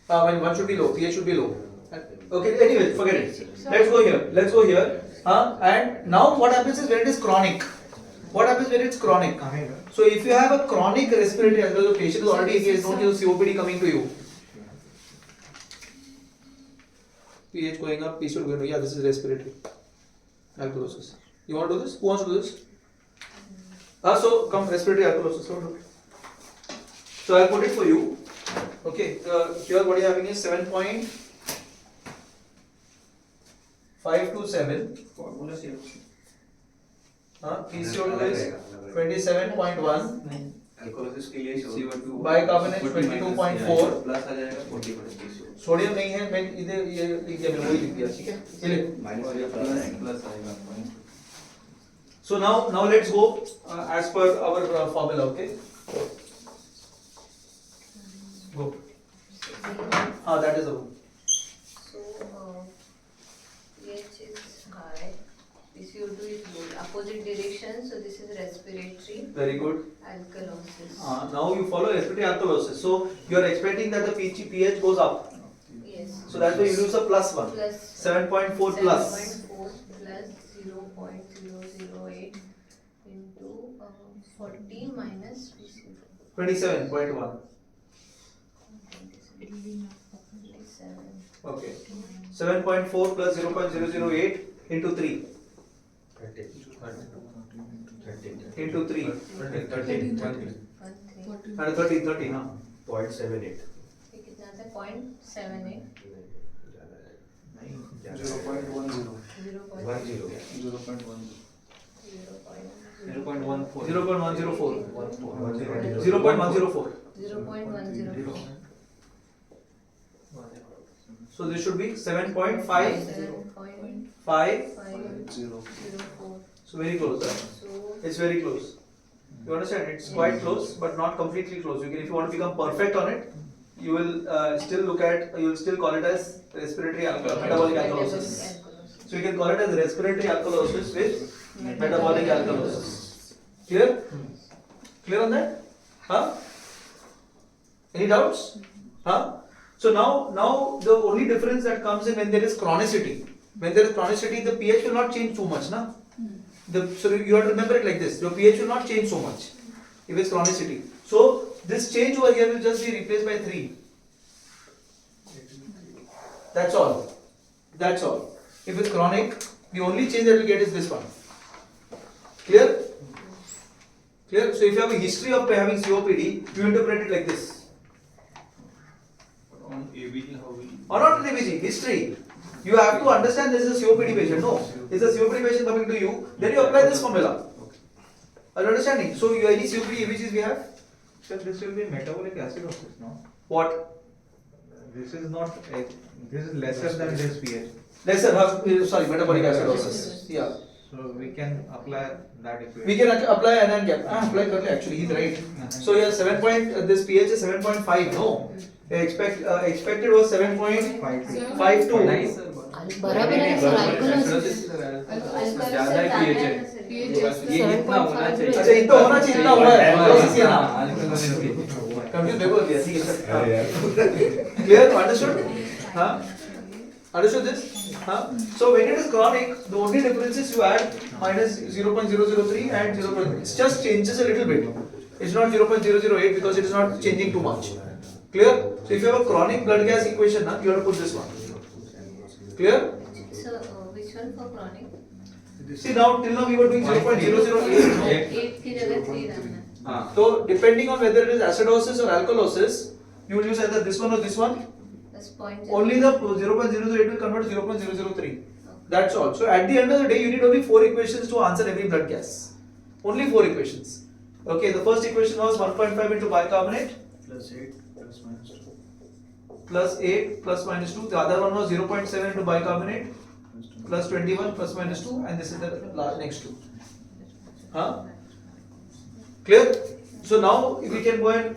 A: When one should be low, pH should be low. Okay, anyway, forget it. Let's go here. Let's go here. And now what happens is when it is chronic. What happens when it's chronic? So if you have a chronic respiratory as well, the patient is already engaged, don't use COPD coming to you. pH going up, PCO2 going up. Yeah, this is respiratory alkalosis. You want to do this? Who wants to do this? So come respiratory alkalosis. Come do it. So I'll put it for you. Okay, here what you're having is 7.527. PCO2 is 27.1.
G: अल्कोहोलिसिस के लिए CO2
A: bicarbonate 22.4.
G: Plus आ जाएगा 40% PCO.
A: Sodium नहीं है, मैं इधर ये लिख दिया, मैंने वही लिख दिया, ठीक है? ये ले.
E: प्लस आएगा.
A: So now let's go as per our formula, okay? Go. That is the one.
B: So, pH is high, PCO2 is low, opposite direction, so this is respiratory
A: Very good.
B: alkalosis.
A: Now you follow respiratory alkalosis. So you are expecting that the pH goes up.
B: Yes.
A: So that's why you use a plus one.
B: Plus
A: 7.4 plus.
B: 7.4 plus 0.008 into 40 minus PCO2.
A: 27.1.
B: 27.
A: Okay. 7.4 plus 0.008 into 3.
G: 30.
A: Into 3.
G: 13.
B: 13.
A: And 30, huh?
G: 0.78.
B: ये कितना था? 0.78.
I: 0.10.
G: 0.10.
A: 0.104.
B: 0.104.
A: 0.104.
B: 0.104.
A: So this should be 7.5.
B: 7.504.
A: So very close, right?
B: So
A: It's very close. You understand? It's quite close, but not completely close. If you want to become perfect on it, you will you will still call it as respiratory metabolic alkalosis. So you can call it as respiratory alkalosis with metabolic alkalosis. Clear? Clear on that? Huh? Any doubts? Huh? So now the only difference that comes in when there is chronicity. When there is chronicity, the pH will not change too much, na? So you have to remember it like this. Your pH will not change so much if it's chronicity. So this change over here will just be replaced by 3. That's all. That's all. If it's chronic, the only change that you get is this one. Clear? Clear? So if you have a history of having COPD, you interpret it like this.
E: On ABG, how will?
A: Or not ABG, history. You have to understand this is a COPD patient. No, it's a COPD patient coming to you. Then you apply this formula. Are you understanding? So you any COPD ABGs we have?
F: Sir, this will be metabolic acidosis, no?
A: What?
F: This is not, this is lesser than this pH.
A: Lesser, sorry, metabolic acidosis. Yeah.
F: So we can apply that equation.
A: We can apply anion gap. Apply करले actually, he's right. So yeah, this pH is 7.5. No, expected was 7.52.
E: Nice, sir.
H: बराबर है sir alkalosis.
E: ज़्यादा pH है.
D: pH
E: ये इतना होना चाहिए.
A: अच्छा इतना होना चाहिए, इतना हुआ है. Alkalosis है ना?
E: Confused
A: Confused हो गया, ठीक है सर. Clear? Understood? हाँ? Understood this? Huh? So when it is chronic, the only difference is you add minus 0.003 and 0. It just changes a little bit. It's not 0.008 because it is not changing too much. Clear? So if you have a chronic blood gas equation, you have to put this one. Clear?
B: So which one for chronic?
A: See now till now we were doing 0.008.
B: 8 की जगह 3 डालना.
A: So depending on whether it is acidosis or alkalosis, you will use either this one or this one.
B: That's 0.0.
A: Only the 0.008 will convert to 0.003. That's all. So at the end of the day, you need only 4 equations to answer every blood gas. Only 4 equations. Okay, the first equation was 1.5 into bicarbonate
I: Plus 8 plus minus 2.
A: plus 8 plus minus 2. The other one was 0.7 into bicarbonate plus 21 plus minus 2, and this is the next two. Huh? Clear? So now we can go and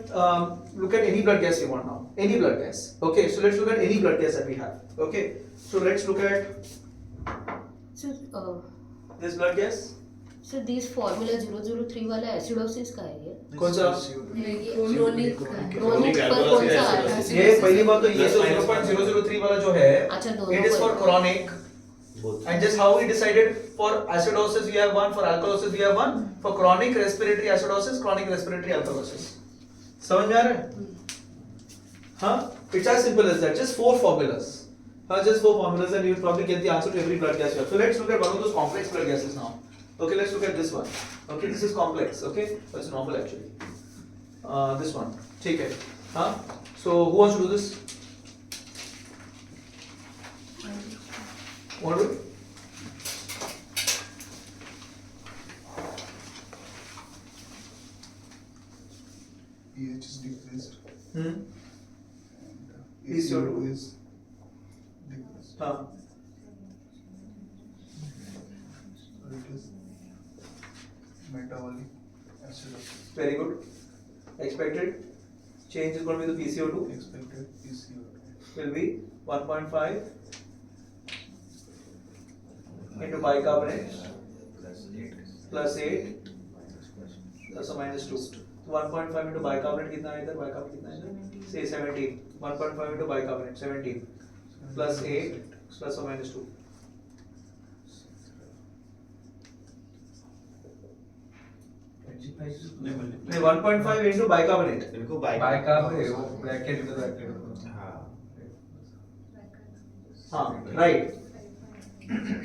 A: look at any blood gas you want now. Any blood gas. Okay, so let's look at any blood gas that we have. Okay, so let's look at
H: So,
A: this blood gas.
H: So these formula 003 वाला acidosis का है ये?
A: कौन सा?
B: Chronic
H: Chronic पर कौन सा है?
A: ये पहली बात तो ये तो 0.003 वाला जो है,
H: अच्छा, दोनों
A: it is
H: को
A: for
H: है।
A: chronic. And just how we decided for acidosis we have one, for alkalosis we have one, for chronic respiratory acidosis, chronic respiratory alkalosis. समझ में आ रहा है? हाँ, it's as simple as that. Just 4 formulas. Just 4 formulas, and you will probably get the answer to every blood gas you have. So let's look at one of those complex blood gases now. Okay, let's look at this one. Okay, this is complex. Okay, that's normal actually. This one. ठीक है. हाँ. So who wants to do this? Want to do it?
I: pH is decreased
A: Hmm.
I: and
A: PCO2
I: is decreased.
A: हाँ.
I: So it is metabolic acidosis.
A: Very good. Expected change is going to be the PCO2
I: Expected PCO2
A: will be 1.5 into bicarbonate plus 8 plus or minus 2. So 1.5 into bicarbonate कितना है इधर? Bicarbonate कितना है इधर? Say 17. 1.5 into bicarbonate 17 plus 8 plus or minus 2. नहीं 1.5 into bicarbonate.
G: इनको
F: bicarbonate वो bracket में ब्रैकेट
G: हाँ
A: हाँ right.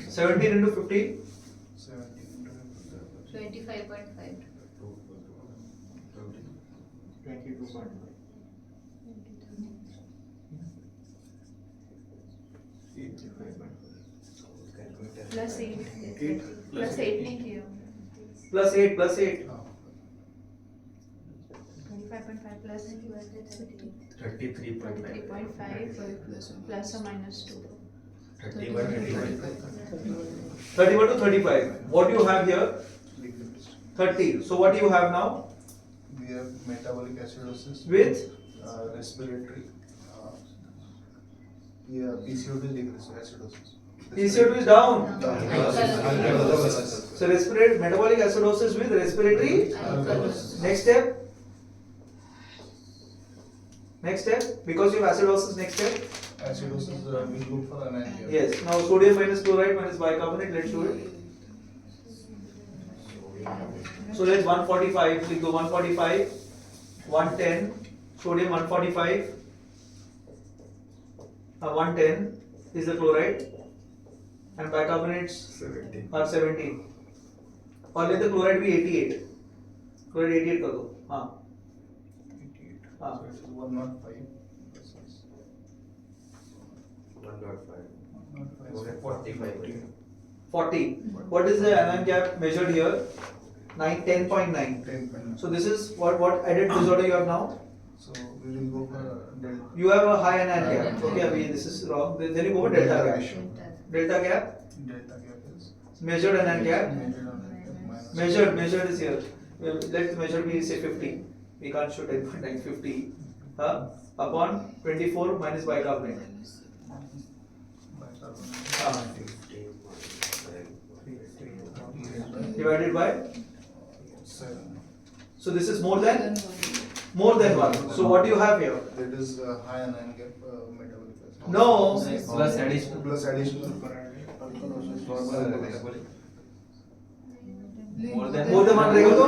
A: 17 into 15
I: 17 into
B: 25.5.
I: 22.5.
C: Plus 8.
I: 8
C: Plus 8 नहीं किया.
A: plus 8 plus 8.
C: 25.5 plus
G: 33.5
C: 3.5 plus or minus 2.
G: 31
A: 31 to 35. What do you have here?
I: decreased.
A: 30. So what do you have now?
I: We have metabolic acidosis
A: With
I: respiratory. PCO2 is decreased. Acidosis.
A: PCO2 is down.
H: Alkalosis.
A: So respiratory metabolic acidosis with respiratory.
I: Alkalosis.
A: Next step. Next step. Because you have acidosis. Next step.
I: Acidosis we look for anemia.
A: Yes. Now sodium minus chloride minus bicarbonate. Let's do it. So let's 145. Click the 145. 110. Sodium 145. 110 is the chloride. And bicarbonates
G: 17
A: are 17. और let the chloride be 88. Chloride 88 कर दो. हाँ.
I: 88.
A: हाँ.
I: So it is 105 versus
G: 105
I: 105.
G: 45
A: 40. What is the anion gap measured here? 10.9.
I: 10.
A: So this is what added disorder you have now?
I: So we will go for delta.
A: You have a high anion gap. Okay, Abhi, this is wrong. Then you go for delta gap. Delta gap.
I: Delta gap is
A: Measured anion gap.
I: measured on minus.
A: Measured is here. Let measure be say 50. We can't show 10.9, 50. Upon 24 minus bicarbonate.
I: Bicarbonate.
A: Divided by.
I: 7.
A: So this is more than 1. So what do you have here?
I: That is high anion gap metabolic acid.
A: No.
E: Plus additional.
I: Plus additional
E: More than
A: More than 1 रहेगा तो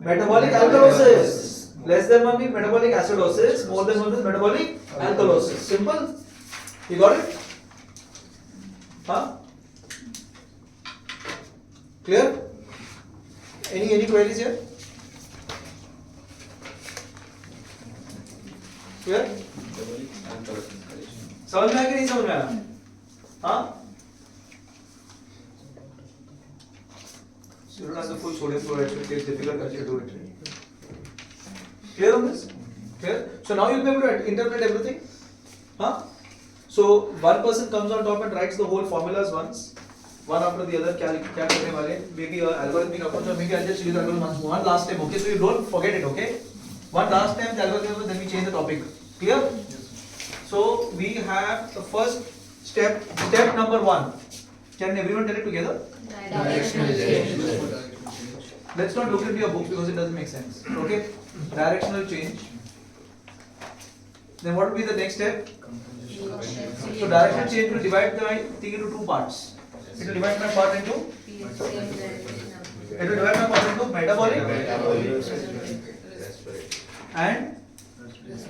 A: metabolic alkalosis. Less than 1 means metabolic acidosis. More than 1 is metabolic alkalosis. Simple. You got it? Huh? Clear? Any queries here? Clear? समझ में आया कि नहीं समझ में आया? हाँ? So you don't have the full sodium chloride, so it's difficult actually to do it. Clear on this? Clear? So now you'll be able to interpret everything. Huh? So one person comes on top and writes the whole formulas once, one after the other. क्या करने वाले? Maybe algorithmic approach, or maybe I'll just use algorithm one last time. Okay, so you don't forget it. Okay, one last time the algorithm, then we change the topic. Clear? So we have the first step. Step number 1. Can everyone tell it together?
H: Directional change.
A: let's not look into your books because it doesn't make sense. Okay, directional change. Then what will be the next step? So directional change will divide the thing into two parts. It will divide my part into. It will divide my part into metabolic and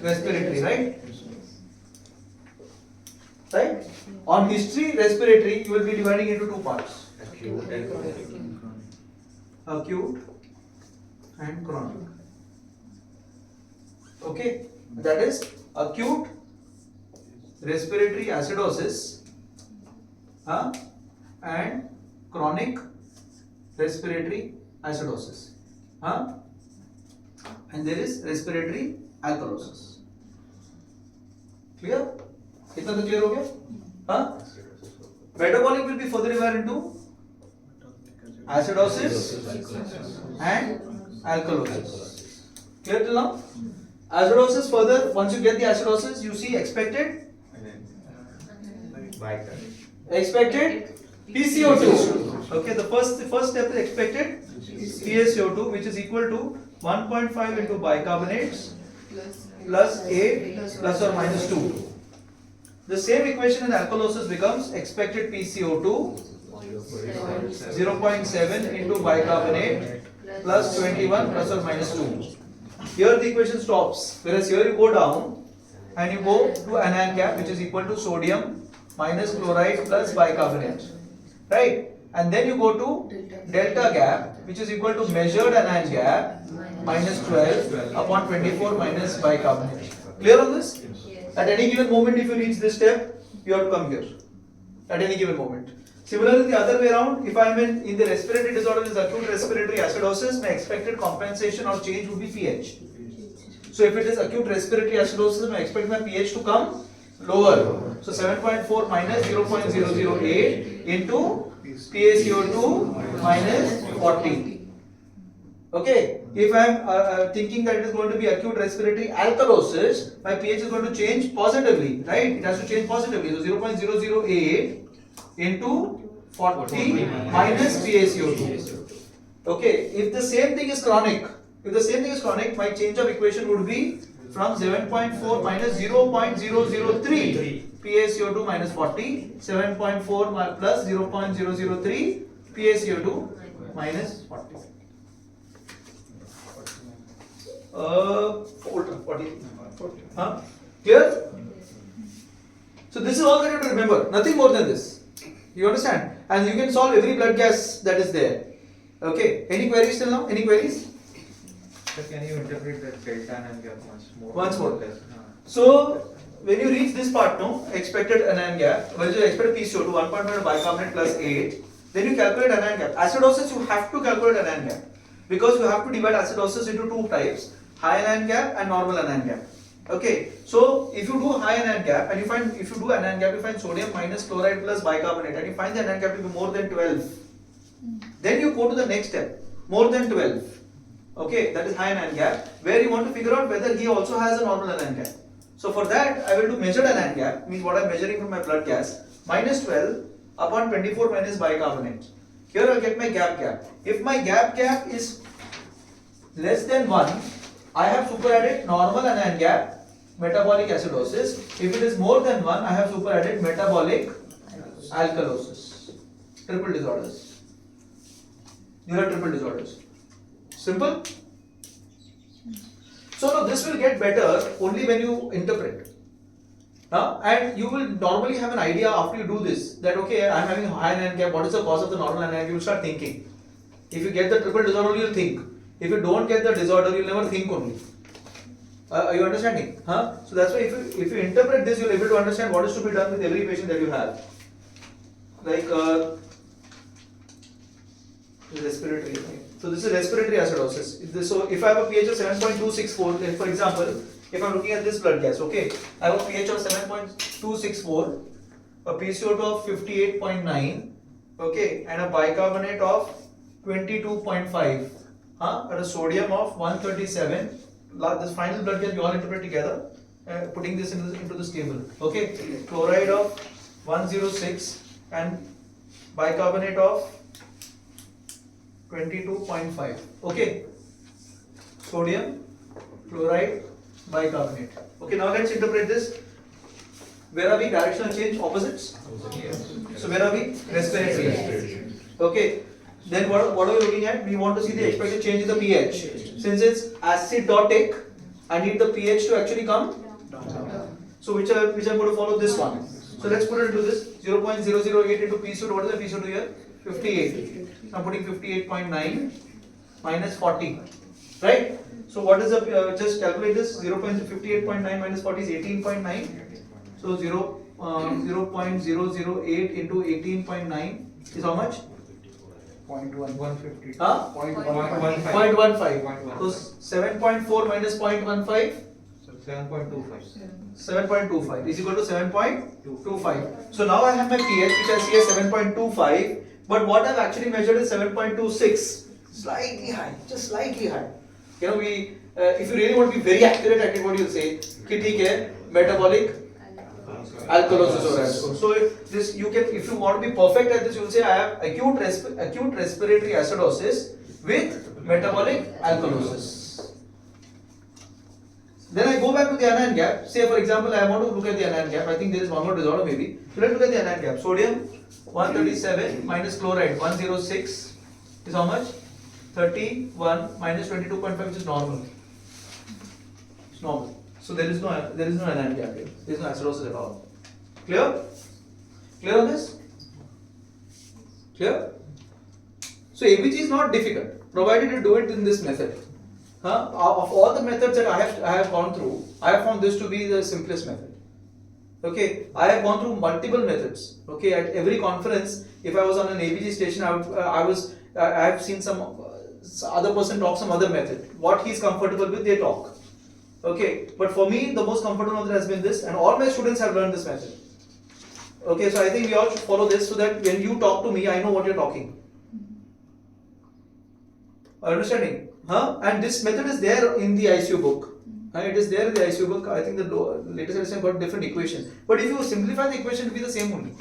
A: respiratory, right? Right? On history, respiratory, you will be dividing into two parts.
G: Acute and chronic.
A: Acute and chronic. Okay, that is acute respiratory acidosis and chronic respiratory acidosis and there is respiratory alkalosis. Clear? Itna to clear ho gaya? Metabolic will be further divided into acidosis and alkalosis. Clear till now? Acidosis further, once you get the acidosis, you see expected PCO2. Okay, the first step is expected PaCO2, which is equal to 1.5 into bicarbonates plus 8 plus or minus 2. The same equation in alkalosis becomes expected PCO2 0.7 into bicarbonate plus 21 plus or minus 2. Here the equation stops, whereas here you go down and you go to anion gap, which is equal to sodium minus chloride plus bicarbonate, right? And then you go to delta gap, which is equal to measured anion gap minus 12 upon 24 minus bicarbonate. Clear on this? At any given moment, if you reach this step, you have to come here. At any given moment. Similarly, the other way around, if I am in the respiratory disorder, is acute respiratory acidosis, my expected compensation or change would be pH. So if it is acute respiratory acidosis, I expect my pH to come lower. So 7.4 minus 0.008 into PaCO2 minus 40. Okay. If I am thinking that it is going to be acute respiratory alkalosis, my pH is going to change positively, right? It has to change positively. So 0.008 into 40 minus PaCO2. Okay. If the same thing is chronic, my change of equation would be from 7.4 minus 0.003 PaCO2 minus 40, 7.4 plus 0.003 PaCO2 minus 40. 40. Clear? So this is all that you have to remember, nothing more than this. You understand? And you can solve every blood gas that is there. Okay. Any queries till now? Any queries?
F: So can you interpret that delta anion gap once more?
A: Once more. So when you reach this part, no, expected anion gap, when you expect PCO2 1.5 bicarbonate plus 8, then you calculate anion gap. Acidosis, you have to calculate anion gap because you have to divide acidosis into two types: high anion gap and normal anion gap. Okay, so if you do high anion gap and you find, if you do anion gap, you find sodium minus chloride plus bicarbonate and you find the anion gap to be more than 12, then you go to the next step, more than 12. Okay, that is high anion gap, where you want to figure out whether he also has a normal anion gap. So for that, I will do measured anion gap, means what I am measuring from my blood gas, minus 12 upon 24 minus bicarbonate. Here I will get my gap. If my gap is less than 1, I have superadded normal anion gap, metabolic acidosis. If it is more than 1, I have superadded metabolic alkalosis. Triple disorders. You have triple disorders. Simple? So now this will get better only when you interpret. And you will normally have an idea after you do this that okay, I am having high anion gap, what is the cause of the normal anion gap? You will start thinking. If you get the triple disorder, you will think. If you don't get the disorder, you will never think only. Are you understanding? So that's why if you interpret this, you will be able to understand what is to be done with every patient that you have. Like respiratory. So this is respiratory acidosis. So if I have a pH of 7.264, then for example, if I am looking at this blood gas, okay, I have a pH of 7.264, a PCO2 of 58.9, okay, and a bicarbonate of 22.5, and a sodium of 137. This final blood gas you all interpret together, putting this into this table. Okay, chloride of 106 and bicarbonate of 22.5. Okay. Sodium chloride bicarbonate. Okay, now let's interpret this. Where are we? Directional change, opposites? So where are we? Respiratory. Okay. Then what are we looking at? We want to see the expected change in the pH. Since it's acidotic, I need the pH to actually come down. So which I'm going to follow this one. So let's put it into this 0.008 into P CO2. What is the P CO2 here? 58. I'm putting 58.9 minus 40. Right? So what is the just calculate this 0.58.9 minus 40 is 18.9. So 0.008 into 18.9 is how much?
F: 150.
A: Huh? 0.15. So 7.4 minus 0.15.
F: So 7.25.
A: 7.25 is equal to 7.25. So now I have my pH which I see as 7.25, but what I've actually measured is 7.26. Slightly high, just slightly high. You know, if you really want to be very accurate, I think what you'll say, कि ठीक है, metabolic alkalosis or alcohol. So if you want to be perfect at this, you will say I have acute respiratory acidosis with metabolic alkalosis. Then I go back to the anion gap. Say for example, I want to look at the anion gap. I think there is one more disorder maybe. So let's look at the anion gap. Sodium 137 minus chloride 106 is how much? 31 minus 22.5, which is normal. It's normal. So there is no anion gap here. There is no acidosis at all. Clear? Clear on this? Clear? So ABG is not difficult, provided you do it in this method. Of all the methods that I have gone through, I have found this to be the simplest method. Okay, I have gone through multiple methods. Okay, at every conference, if I was on an ABG station, I have seen some other person talk some other method. What he is comfortable with, they talk. Okay, but for me, the most comfortable method has been this, and all my students have learned this method. Okay, so I think we all should follow this so that when you talk to me, I know what you're talking. Understanding? And this method is there in the ICU book. It is there in the ICU book. I think the latest edition got different equation. But if you simplify the equation, it will be the same only.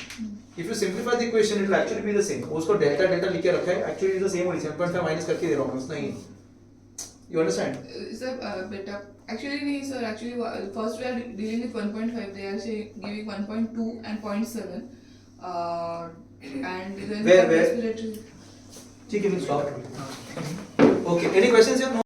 A: If you simplify the equation, it will actually be the same. उसको delta लिखे रखा है. Actually, it is the same only. 7.5 minus करके दे रहा हूँ मैं, उसने ही. You understand?
D: Sir, better. Actually, sir. Actually, first we are dealing with 1.5. They are giving 1.2 and 0.7. And then
A: Where?
D: respiratory.
A: ठीक है, we'll stop. Okay. Any questions here? No?